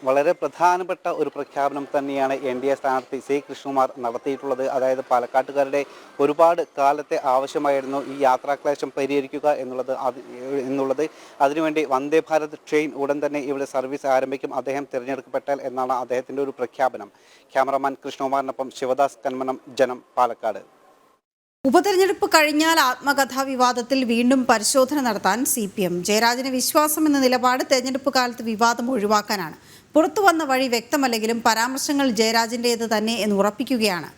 വളരെ പ്രധാനപ്പെട്ട ഒരു പ്രഖ്യാപനം തന്നെയാണ് NDA സ്ഥാനാർത്ഥി C. കൃഷ്ണകുമാർ നടത്തിയിട്ടുള്ളത്. അതായത് പാലക്കാട്ടുകാരുടെ ഒരുപാട് കാലത്തെ ആവശ്യമായിരുന്നു ഈ യാത്രാക്ലേശം പരിഹരിക്കുക എന്നുള്ളത്. അതിനുവേണ്ടി വന്ദേ ഭാരത് ട്രെയിൻ ഉടൻ തന്നെ ഇവിടെ സർവീസ് ആരംഭിക്കും അദ്ദേഹം തിരഞ്ഞെടുക്കപ്പെട്ടാൽ എന്നാണ് അദ്ദേഹത്തിൻ്റെ ഒരു പ്രഖ്യാപനം. ക്യാമറമാൻ കൃഷ്ണകുമാറിനൊപ്പം ശിവദാസ് കന്മനം, ജനം, പാലക്കാട്. ഉപതെരഞ്ഞെടുപ്പ് കഴിഞ്ഞാൽ ആത്മകഥാ വിവാദത്തിൽ വീണ്ടും പരിശോധന നടത്താൻ CPM. ജയരാജന് വിശ്വാസമെന്ന നിലപാട് തെരഞ്ഞെടുപ്പ് കാലത്ത് വിവാദം ഒഴിവാക്കാനാണ്. പുറത്തുവന്ന വഴി വ്യക്തമല്ലെങ്കിലും പരാമർശങ്ങൾ ജയരാജന്റേത് തന്നെ എന്ന് ഉറപ്പിക്കുകയാണ്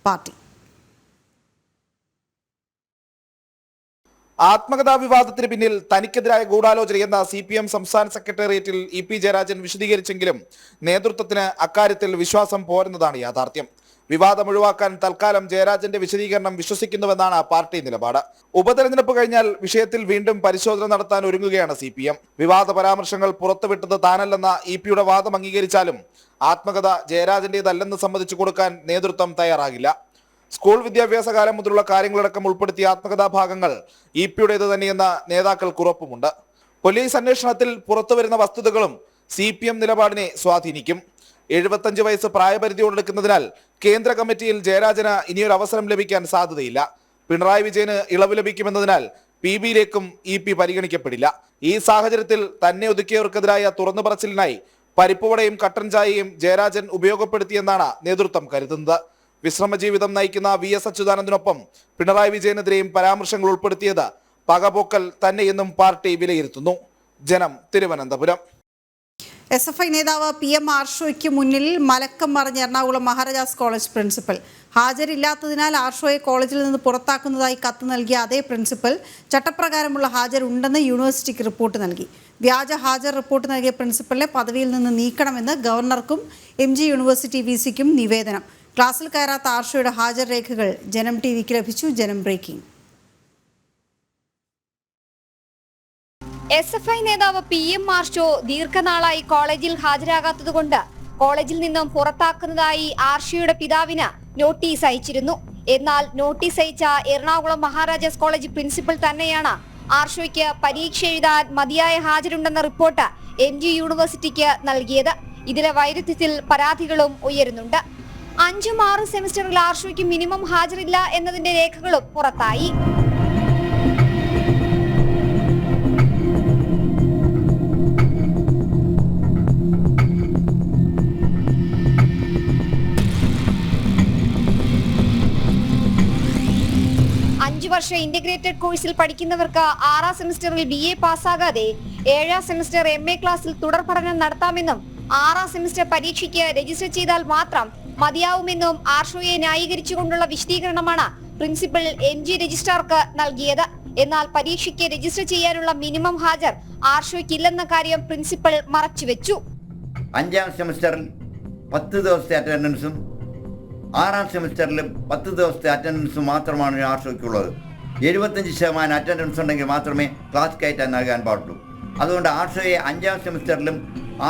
പാർട്ടി. ആത്മകഥാ വിവാദത്തിന് പിന്നിൽ തനിക്കെതിരായ ഗൂഢാലോചനയെന്ന CPM സംസ്ഥാന സെക്രട്ടേറിയറ്റിൽ EP ജയരാജൻ വിശദീകരിച്ചെങ്കിലും നേതൃത്വത്തിന് അക്കാര്യത്തിൽ വിശ്വാസം പോരുന്നതാണ് യാഥാർത്ഥ്യം. വിവാദം ഒഴിവാക്കാൻ തൽക്കാലം ജയരാജന്റെ വിശദീകരണം വിശ്വസിക്കുന്നുവെന്നാണ് പാർട്ടി നിലപാട്. ഉപതെരഞ്ഞെടുപ്പ് കഴിഞ്ഞാൽ വിഷയത്തിൽ വീണ്ടും പരിശോധന നടത്താൻ ഒരുങ്ങുകയാണ് CPM. വിവാദ പരാമർശങ്ങൾ പുറത്തുവിട്ടത് താനല്ലെന്ന EP-യുടെ വാദം അംഗീകരിച്ചാലും ആത്മകഥ ജയരാജന്റേതല്ലെന്ന് സമ്മതിച്ചു കൊടുക്കാൻ നേതൃത്വം തയ്യാറാകില്ല. സ്കൂൾ വിദ്യാഭ്യാസ കാലം മുതലുള്ള കാര്യങ്ങളടക്കം ഉൾപ്പെടുത്തിയ ആത്മകഥാ ഭാഗങ്ങൾ EP-യുടേത് തന്നെയെന്ന നേതാക്കൾക്ക് ഉറപ്പുമുണ്ട്. പോലീസ് അന്വേഷണത്തിൽ പുറത്തുവരുന്ന വസ്തുതകളും CPM നിലപാടിനെ സ്വാധീനിക്കും. 75 വയസ്സ് പ്രായപരിധിയോടെടുക്കുന്നതിനാൽ കേന്ദ്ര കമ്മിറ്റിയിൽ ജയരാജന് ഇനിയൊരു അവസരം ലഭിക്കാൻ സാധ്യതയില്ല. പിണറായി വിജയന് ഇളവ് ലഭിക്കുമെന്നതിനാൽ PB-യിലേക്കും EP പരിഗണിക്കപ്പെടില്ല. ഈ സാഹചര്യത്തിൽ തന്നെ ഒതുക്കിയവർക്കെതിരായ തുറന്നു പറച്ചിലിനായി പരിപ്പുവടയും കട്ടൻ ചായയും ജയരാജൻ ഉപയോഗപ്പെടുത്തിയെന്നാണ് നേതൃത്വം കരുതുന്നത്. വിശ്രമജീവിതം നയിക്കുന്ന VS അച്യുതാനന്ദനൊപ്പം പിണറായി വിജയനെതിരെയും പരാമർശങ്ങൾ ഉൾപ്പെടുത്തിയത് പകപോക്കൽ തന്നെയെന്നും പാർട്ടി വിലയിരുത്തുന്നു. ജനം, തിരുവനന്തപുരം. SFI നേതാവ് PM ആർഷോയ്ക്ക് മുന്നിൽ മലക്കം മറിഞ്ഞ എറണാകുളം മഹാരാജാസ് കോളേജ് പ്രിൻസിപ്പൽ. ഹാജരില്ലാത്തതിനാൽ ആർഷോയെ കോളേജിൽ നിന്ന് പുറത്താക്കുന്നതായി കത്ത് നൽകിയ അതേ പ്രിൻസിപ്പൽ ചട്ടപ്രകാരമുള്ള ഹാജർ ഉണ്ടെന്ന് യൂണിവേഴ്സിറ്റിക്ക് റിപ്പോർട്ട് നൽകി. വ്യാജ ഹാജർ റിപ്പോർട്ട് നൽകിയ പ്രിൻസിപ്പലിനെ പദവിയിൽ നിന്ന് നീക്കണമെന്ന് ഗവർണർക്കും MG യൂണിവേഴ്സിറ്റി VC-ക്കും നിവേദനം. ക്ലാസ്സിൽ കയറാത്ത ആർഷോയുടെ ഹാജർ രേഖകൾ ജനം TVക്ക് ലഭിച്ചു. ജനം ബ്രേക്കിംഗ്. SFI നേതാവ് PM ആർഷോ ദീർഘനാളായി കോളേജിൽ ഹാജരാകാത്തതുകൊണ്ട് കോളേജിൽ നിന്നും പുറത്താക്കുന്നതായി ആർഷോയുടെ പിതാവിന് നോട്ടീസ് അയച്ചിരുന്നു. എന്നാൽ നോട്ടീസ് അയച്ച എറണാകുളം മഹാരാജാസ് കോളേജ് പ്രിൻസിപ്പൽ തന്നെയാണ് ആർഷോയ്ക്ക് പരീക്ഷ എഴുതാൻ മതിയായ ഹാജരുണ്ടെന്ന റിപ്പോർട്ട് MG യൂണിവേഴ്സിറ്റിക്ക് നൽകിയത്. ഇതിലെ വൈരുദ്ധ്യത്തിൽ പരാതികളും ഉയരുന്നുണ്ട്. 5-6 സെമിസ്റ്ററിൽ ആർഷോയ്ക്ക് മിനിമം ഹാജരില്ല എന്നതിന്റെ രേഖകളും പുറത്തായി. വർഷ ഇന്റഗ്രേറ്റഡ് കോഴ്സിൽ പഠിക്കുന്നവർക്ക് 6ാം സെമിസ്റ്ററിൽ BA പാസ്സാകാതെ 7ാം സെമിസ്റ്റർ MA ക്ലാസ്സിൽ തുടർ പഠനം നടത്താമെന്നും 6ാം സെമിസ്റ്റർ പരീക്ഷയ്ക്ക് രജിസ്റ്റർ ചെയ്താൽ മാത്രം മതിയാവുമെന്നും ആർഷോയെ ന്യായീകരിച്ചുകൊണ്ടുള്ള വിശദീകരണമാണ് പ്രിൻസിപ്പൽ MG രജിസ്ട്രാർക്ക് നൽകിയത്. എന്നാൽ പരീക്ഷയ്ക്ക് രജിസ്റ്റർ ചെയ്യാനുള്ള മിനിമം ഹാജർ ആർഷോയ്ക്കില്ലെന്ന കാര്യം പ്രിൻസിപ്പൽ മറച്ചുവെച്ചു. 5ാം സെമിസ്റ്ററിൽ 10 ദിവസത്തെ അറ്റൻഡൻസും 6ാം സെമിസ്റ്ററിൽ 10 ദിവസത്തെ അറ്റൻഡൻസും മാത്രമാണ് ആർഷോയ്ക്കുള്ളത്. 75% അറ്റൻഡൻസ് ഉണ്ടെങ്കിൽ മാത്രമേ ക്ലാസ് കയറ്റാൻ നൽകാൻ പാടുള്ളൂ. അതുകൊണ്ട് ആർഷോയെ 5ാം സെമിസ്റ്ററിലും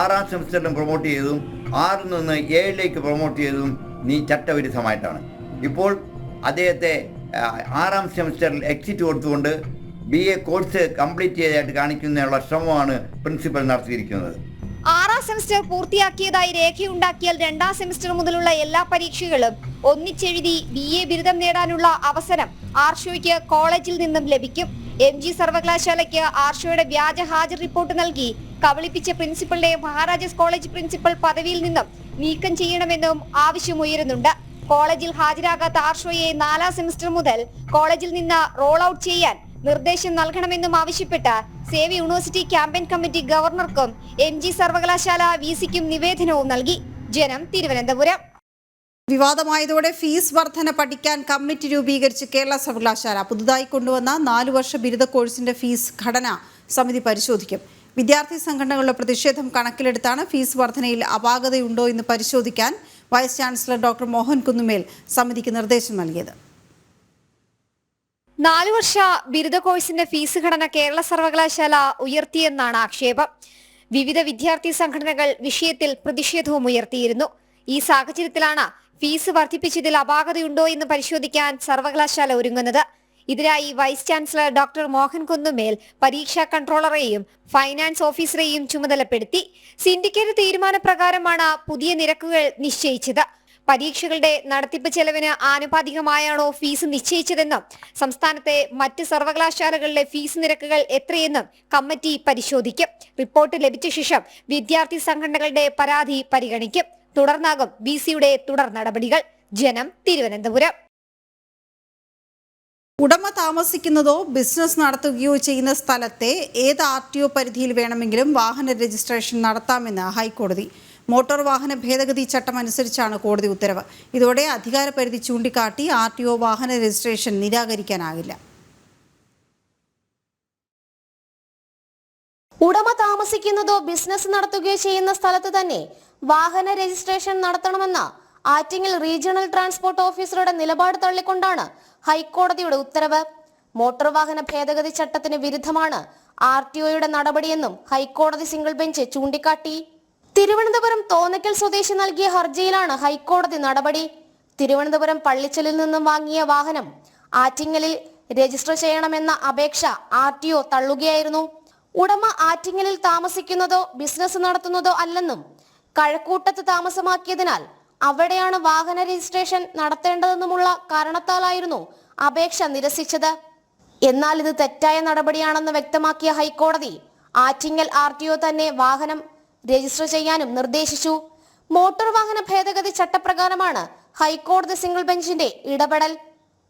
6ാം സെമിസ്റ്ററിലും പ്രൊമോട്ട് ചെയ്തതും 6ൽ നിന്ന് 7ലേക്ക് പ്രൊമോട്ട് ചെയ്തതും ചട്ടവിരുദ്ധമായിട്ടാണ്. ഇപ്പോൾ അദ്ദേഹത്തെ 6ാം സെമിസ്റ്ററിൽ എക്സിറ്റ് കൊടുത്തുകൊണ്ട് BA കോഴ്സ് കംപ്ലീറ്റ് ചെയ്തതായിട്ട് കാണിക്കുന്നതിനുള്ള ശ്രമമാണ് പ്രിൻസിപ്പൽ നടത്തിയിരിക്കുന്നത്. 6ാം സെമിസ്റ്റർ പൂർത്തിയാക്കിയതായി രേഖയുണ്ടാക്കിയാൽ 2ാം സെമിസ്റ്റർ മുതലുള്ള എല്ലാ പരീക്ഷകളും ഒന്നിച്ചെഴുതി BA ബിരുദം നേടാനുള്ള അവസരം ആർഷോയ്ക്ക് കോളേജിൽ നിന്നും ലഭിക്കും. MG സർവകലാശാലയ്ക്ക് ആർഷോയുടെ വ്യാജ ഹാജർ റിപ്പോർട്ട് നൽകി കബളിപ്പിച്ച പ്രിൻസിപ്പലിനെ മഹാരാജാസ് കോളേജ് പ്രിൻസിപ്പൽ പദവിയിൽ നിന്നും നീക്കം ചെയ്യണമെന്നും ആവശ്യമുയരുന്നുണ്ട്. കോളേജിൽ ഹാജരാകാത്ത ആർഷോയെ 4ാം സെമിസ്റ്റർ മുതൽ കോളേജിൽ നിന്ന് റോൾ ഔട്ട് ചെയ്യാൻ നിർദ്ദേശം നൽകണമെന്നും ആവശ്യപ്പെട്ട് സേവ് യൂണിവേഴ്സിറ്റി ക്യാമ്പയിൻ കമ്മിറ്റി ഗവർണർക്കും MG സർവകലാശാല VC-ക്കും നിവേദനവും നൽകി. ജനം, തിരുവനന്തപുരം. വിവാദമായതോടെ ഫീസ് വർധന പഠിക്കാൻ കമ്മിറ്റി രൂപീകരിച്ച് കേരള സർവകലാശാല പുതുതായി കൊണ്ടുവന്ന 4 വർഷ ബിരുദ കോഴ്സിന്റെ ഫീസ് ഘടന സമിതി പരിശോധിക്കും. വിദ്യാർത്ഥി സംഘടനകളുടെ പ്രതിഷേധം കണക്കിലെടുത്താണ് ഫീസ് വർധനയിൽ അപാകതയുണ്ടോ എന്ന് പരിശോധിക്കാൻ വൈസ് ചാൻസലർ ഡോക്ടർ മോഹൻ കുന്നുമേൽ സമിതിക്ക് നിർദ്ദേശം നൽകിയത്. 4 വർഷ ബിരുദ കോഴ്സിന്റെ ഫീസ് ഘടന കേരള സർവകലാശാല ഉയർത്തിയെന്നാണ് ആക്ഷേപം. വിവിധ വിദ്യാർത്ഥി സംഘടനകൾ വിഷയത്തിൽ പ്രതിഷേധവും ഉയർത്തിയിരുന്നു. ഈ സാഹചര്യത്തിലാണ് ഫീസ് വർദ്ധിപ്പിച്ചതിൽ അപാകതയുണ്ടോ എന്ന് പരിശോധിക്കാൻ സർവകലാശാല ഒരുങ്ങുന്നത്. ഇതിനായി വൈസ് ചാൻസലർ ഡോക്ടർ മോഹൻ കുന്നുമേൽ പരീക്ഷാ കൺട്രോളറെയും ഫൈനാൻസ് ഓഫീസറെയും ചുമതലപ്പെടുത്തി. സിൻഡിക്കേറ്റ് തീരുമാനപ്രകാരമാണ് പുതിയ നിരക്കുകൾ നിശ്ചയിച്ചത്. പരീക്ഷകളുടെ നടത്തിപ്പ് ചെലവിന് ആനുപാതികമായാണോ ഫീസ് നിശ്ചയിച്ചതെന്നും സംസ്ഥാനത്തെ മറ്റ് സർവകലാശാലകളിലെ ഫീസ് നിരക്കുകൾ എത്രയെന്നും കമ്മിറ്റി പരിശോധിക്കും. റിപ്പോർട്ട് ലഭിച്ച ശേഷം വിദ്യാർത്ഥി സംഘടനകളുടെ പരാതി പരിഗണിക്കും. തുടർന്നാകും ബിസിയുടെ തുടർ നടപടികൾ. ജനം, തിരുവനന്തപുരം. ഉടമ താമസിക്കുന്നതോ ബിസിനസ് നടത്തുകയോ ചെയ്യുന്ന സ്ഥലത്തെ ഏത് RTO പരിധിയിൽ വേണമെങ്കിലും വാഹന രജിസ്ട്രേഷൻ നടത്താമെന്ന് ഹൈക്കോടതി. മോട്ടോർ വാഹന ഭേദഗതി ചട്ടം അനുസരിച്ചാണ് കോടതി ഉത്തരവ്. ഇതോടെ അധികാരപരിധി ചൂണ്ടിക്കാട്ടി RTO വാഹന രജിസ്ട്രേഷൻ നിരാകരിക്കാനാകില്ല. ഉടമ താമസിക്കുന്നതോ ബിസിനസ് നടത്തുകയോ ചെയ്യുന്ന സ്ഥലത്ത് തന്നെ വാഹന രജിസ്ട്രേഷൻ നടത്തണമെന്ന ആറ്റിങ്ങൽ റീജിയണൽ ട്രാൻസ്പോർട്ട് ഓഫീസറുടെ നിലപാട് തള്ളിക്കൊണ്ടാണ് ഹൈക്കോടതിയുടെ ഉത്തരവ്. മോട്ടോർ വാഹന ഭേദഗതി ചട്ടത്തിന് വിരുദ്ധമാണ് RTOയുടെ നടപടിയെന്നും ഹൈക്കോടതി സിംഗിൾ ബെഞ്ച് ചൂണ്ടിക്കാട്ടി. തിരുവനന്തപുരം തോന്നയ്ക്കൽ സ്വദേശി നൽകിയ ഹർജിയിലാണ് ഹൈക്കോടതി നടപടി. തിരുവനന്തപുരം പള്ളിച്ചലിൽ നിന്നും വാങ്ങിയ വാഹനം ആറ്റിങ്ങലിൽ രജിസ്റ്റർ ചെയ്യണമെന്ന അപേക്ഷ RTO തള്ളുകയായിരുന്നു. ഉടമ ആറ്റിങ്ങലിൽ താമസിക്കുന്നതോ ബിസിനസ് നടത്തുന്നതോ അല്ലെന്നും കഴക്കൂട്ടത്ത് താമസമാക്കിയതിനാൽ അവിടെയാണ് വാഹന രജിസ്ട്രേഷൻ നടത്തേണ്ടതെന്നുമുള്ള കാരണത്താലായിരുന്നു അപേക്ഷ നിരസിച്ചത്. എന്നാൽ ഇത് തെറ്റായ നടപടിയാണെന്ന് വ്യക്തമാക്കിയ ഹൈക്കോടതി ആറ്റിങ്ങൽ RTO തന്നെ വാഹനം രജിസ്റ്റർ ചെയ്യാനും നിർദ്ദേശിച്ചു. മോട്ടോർ വാഹന ഭേദഗതി ചട്ടപ്രകാരമാണ് ഹൈക്കോടതി സിംഗിൾ ബെഞ്ചിന്റെ ഇടപെടൽ.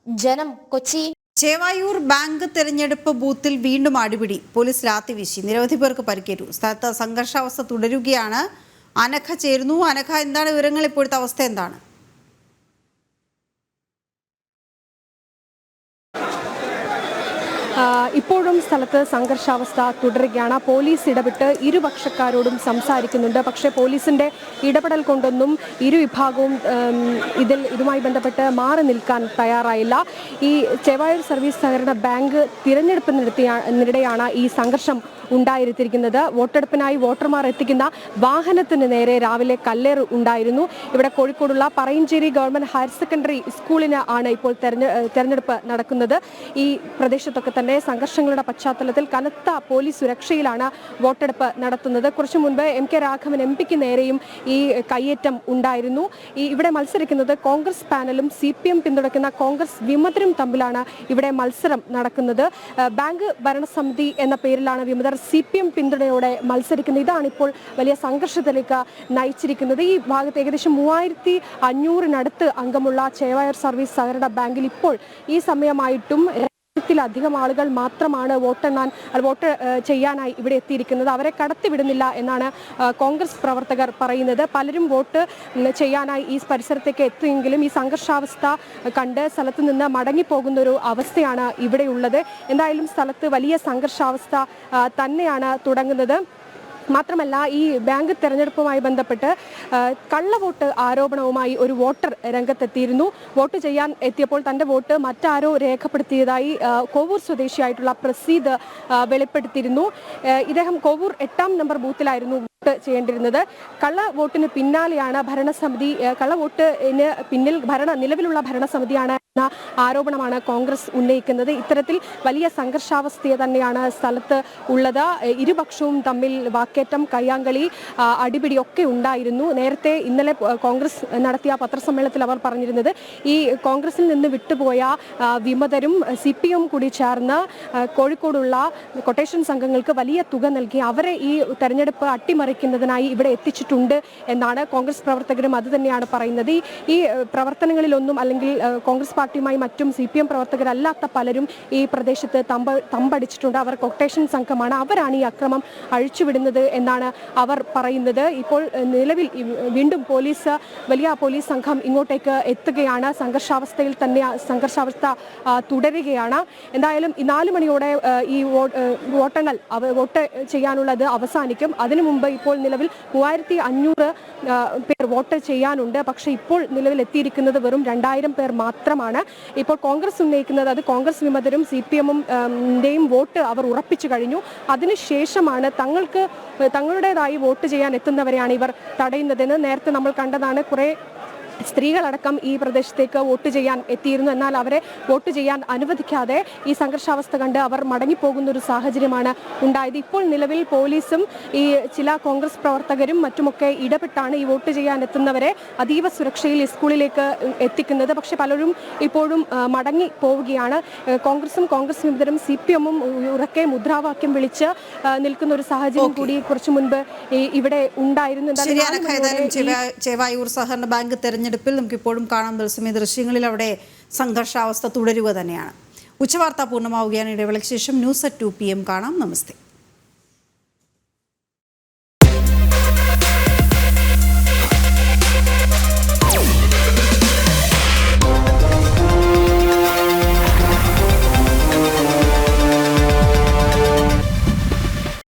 ജനം, കൊച്ചി. ചേവായൂർ ബാങ്ക് തെരഞ്ഞെടുപ്പ് ബൂത്തിൽ വീണ്ടും അടിപിടി. പോലീസ് ലാത്തിവീശി. നിരവധി പേർക്ക് പരിക്കേറ്റു. സ്ഥലത്ത് സംഘർഷാവസ്ഥ തുടരുകയാണ്. അനഘ ചേരുന്നു. അനഘ, എന്താണ് വിവരങ്ങൾ? ഇപ്പോഴത്തെ അവസ്ഥ എന്താണ്? ഇപ്പോഴും സ്ഥലത്ത് സംഘർഷാവസ്ഥ തുടരുകയാണ്. പോലീസ് ഇടപെട്ട് ഇരുപക്ഷക്കാരോടും സംസാരിക്കുന്നുണ്ട്. പക്ഷേ പോലീസിന്റെ ഇടപെടൽ കൊണ്ടൊന്നും ഇരുവിഭാഗവും ഇതുമായി ബന്ധപ്പെട്ട് മാറി നിൽക്കാൻ തയ്യാറായില്ല. ഈ ചേവായൂർ സർവീസ് സഹകരണ ബാങ്ക് തിരഞ്ഞെടുപ്പിനിടെയാണ് ഈ സംഘർഷം ഉണ്ടായിരിക്കുന്നത്. വോട്ടെടുപ്പിനായി വോട്ടർമാർ എത്തിക്കുന്ന വാഹനത്തിന് നേരെ രാവിലെ കല്ലേറ് ഉണ്ടായിരുന്നു. ഇവിടെ കോഴിക്കോടുള്ള പറയഞ്ചേരി ഗവൺമെന്റ് ഹയർ സെക്കൻഡറി സ്കൂളിന് ആണ് ഇപ്പോൾ തെരഞ്ഞെടുപ്പ് നടക്കുന്നത്. ഈ പ്രദേശത്തൊക്കെ തന്നെ സംഘർഷങ്ങളുടെ പശ്ചാത്തലത്തിൽ കനത്ത പോലീസ് സുരക്ഷയിലാണ് വോട്ടെടുപ്പ് നടത്തുന്നത്. കുറച്ചു മുൻപ് MK രാഘവൻ MP നേരെയും ഈ കയ്യേറ്റം ഉണ്ടായിരുന്നു. ഇവിടെ മത്സരിക്കുന്നത് കോൺഗ്രസ് പാനലും CPM പിന്തുണയ്ക്കുന്ന കോൺഗ്രസ് വിമതരും തമ്മിലാണ് ഇവിടെ മത്സരം നടക്കുന്നത്. ബാങ്ക് ഭരണസമിതി എന്ന പേരിലാണ് വിമതർ CPM പിന്തുണയോടെ മത്സരിക്കുന്നത്. ഇതാണ് ഇപ്പോൾ വലിയ സംഘർഷത്തിലേക്ക് നയിച്ചിരിക്കുന്നത്. ഈ ഭാഗത്ത് ഏകദേശം 3500 അംഗമുള്ള ചേവായൂർ സർവീസ് സഹകരണ ബാങ്കിൽ ഇപ്പോൾ ഈ സമയമായിട്ടും ത്തിലധികം ആളുകൾ മാത്രമാണ് വോട്ട് ചെയ്യാനായി ഇവിടെ എത്തിയിരിക്കുന്നത്. അവരെ കടത്തിവിടുന്നില്ല എന്നാണ് കോൺഗ്രസ് പ്രവർത്തകർ പറയുന്നത്. പലരും വോട്ട് ചെയ്യാനായി ഈ പരിസരത്തേക്ക് എത്തിയെങ്കിലും ഈ സംഘർഷാവസ്ഥ കണ്ട് സ്ഥലത്ത് നിന്ന് മടങ്ങിപ്പോകുന്ന ഒരു അവസ്ഥയാണ് ഇവിടെയുള്ളത്. എന്തായാലും സ്ഥലത്ത് വലിയ സംഘർഷാവസ്ഥ തന്നെയാണ് തുടങ്ങുന്നത്. മാത്രമല്ല, ഈ ബാങ്ക് തെരഞ്ഞെടുപ്പുമായി ബന്ധപ്പെട്ട് കള്ളവോട്ട് ആരോപണവുമായി ഒരു വോട്ടർ രംഗത്തെത്തിയിരുന്നു. വോട്ട് ചെയ്യാൻ എത്തിയപ്പോൾ തൻ്റെ വോട്ട് മറ്റാരോ രേഖപ്പെടുത്തിയതായി കോവൂർ സ്വദേശിയായിട്ടുള്ള പ്രസീദ് വെളിപ്പെടുത്തിയിരുന്നു. ഇദ്ദേഹം കോവൂർ 8ാം നമ്പർ ബൂത്തിലായിരുന്നു വോട്ട് ചെയ്യേണ്ടിരുന്നത്. കള്ളവോട്ടിന് പിന്നാലെയാണ് ഭരണസമിതി, കള്ളവോട്ടിന് പിന്നിൽ നിലവിലുള്ള ഭരണസമിതിയാണ് എന്ന ആരോപണമാണ് കോൺഗ്രസ് ഉന്നയിക്കുന്നത്. ഇത്തരത്തിൽ വലിയ സംഘർഷാവസ്ഥ തന്നെയാണ് സ്ഥലത്ത് ഉള്ളത്. ഇരുപക്ഷവും തമ്മിൽ വാക്കേറ്റം, കയ്യാങ്കളി, അടിപിടിയൊക്കെ ഉണ്ടായിരുന്നു. നേരത്തെ ഇന്നലെ കോൺഗ്രസ് നടത്തിയ പത്രസമ്മേളനത്തിൽ അവർ പറഞ്ഞിരുന്നത് ഈ കോൺഗ്രസിൽ നിന്ന് വിട്ടുപോയ വിമതരും CPM കൂടി ചേർന്ന് കോഴിക്കോടുള്ള കൊട്ടേഷൻ സംഘങ്ങൾക്ക് വലിയ തുക നൽകി അവരെ ഈ തെരഞ്ഞെടുപ്പ് അട്ടിമറിക്കുന്നതിനായി ഇവിടെ എത്തിച്ചിട്ടുണ്ട് എന്നാണ്. കോൺഗ്രസ് പ്രവർത്തകരും അത് തന്നെയാണ് പറയുന്നത്. ഈ പ്രവർത്തനങ്ങളിലൊന്നും അല്ലെങ്കിൽ കോൺഗ്രസ് പാർട്ടിയുമായി മറ്റും CPM പ്രവർത്തകരല്ലാത്ത പലരും ഈ പ്രദേശത്ത് തമ്പടിച്ചിട്ടുണ്ട്. അവർ കൊട്ടേഷൻ സംഘമാണ്, അവരാണ് ഈ അക്രമം അഴിച്ചുവിടുന്നത് എന്നാണ് അവർ പറയുന്നത്. ഇപ്പോൾ നിലവിൽ വീണ്ടും വലിയ പോലീസ് സംഘം ഇങ്ങോട്ടേക്ക് എത്തുകയാണ്. സംഘർഷാവസ്ഥ തുടരുകയാണ്. എന്തായാലും 4 മണിയോടെ ഈ വോട്ട് ചെയ്യാനുള്ളത് അവസാനിക്കും. അതിനു മുമ്പ് ഇപ്പോൾ നിലവിൽ 3500 പേർ വോട്ട് ചെയ്യാനുണ്ട്. പക്ഷേ ഇപ്പോൾ നിലവിൽ എത്തിയിരിക്കുന്നത് വെറും 2000 പേർ മാത്രമാണ്. ഇപ്പോൾ കോൺഗ്രസ് ഉന്നയിക്കുന്നത് അത് കോൺഗ്രസ് വിമതരും CPM-ന്റെയും വോട്ട് അവർ ഉറപ്പിച്ചു കഴിഞ്ഞു. അതിനുശേഷമാണ് തങ്ങളുടേതായി വോട്ട് ചെയ്യാൻ എത്തുന്നവരെയാണ് ഇവർ തടയുന്നതെന്ന് നേരത്തെ നമ്മൾ കണ്ടതാണ്. കുറേ സ്ത്രീകളടക്കം ഈ പ്രദേശത്തേക്ക് വോട്ട് ചെയ്യാൻ എത്തിയിരുന്നു. എന്നാൽ അവരെ വോട്ട് ചെയ്യാൻ അനുവദിക്കാതെ ഈ സംഘർഷാവസ്ഥ കണ്ട് അവർ മടങ്ങിപ്പോകുന്ന ഒരു സാഹചര്യമാണ് ഉണ്ടായത്. ഇപ്പോൾ നിലവിൽ പോലീസും ഈ ചില കോൺഗ്രസ് പ്രവർത്തകരും മറ്റുമൊക്കെ ഇടപെട്ടാണ് ഈ വോട്ട് ചെയ്യാൻ എത്തുന്നവരെ അതീവ സുരക്ഷയിൽ സ്കൂളിലേക്ക് എത്തിക്കുന്നത്. പക്ഷെ പലരും ഇപ്പോഴും മടങ്ങി പോവുകയാണ്. കോൺഗ്രസ് വിമതരും CPM-ഉം ഉറക്കെ മുദ്രാവാക്യം വിളിച്ച് നിൽക്കുന്ന ഒരു സാഹചര്യം കൂടി കുറച്ചു മുൻപ് ഇവിടെ ഉണ്ടായിരുന്നു. ചേവായൂർ സഹകരണ ബാങ്ക് തെരഞ്ഞെടുപ്പിൽ നമുക്കിപ്പോഴും കാണാൻ തത്സമയ ദൃശ്യങ്ങളിൽ അവിടെ സംഘർഷാവസ്ഥ തുടരുക തന്നെയാണ്. ഉച്ചവാർത്ത പൂർണ്ണമാവുകയാണ്. ഇടവേളയ്ക്ക് ശേഷം ന്യൂസ് at 2 PM കാണാം. നമസ്തേ.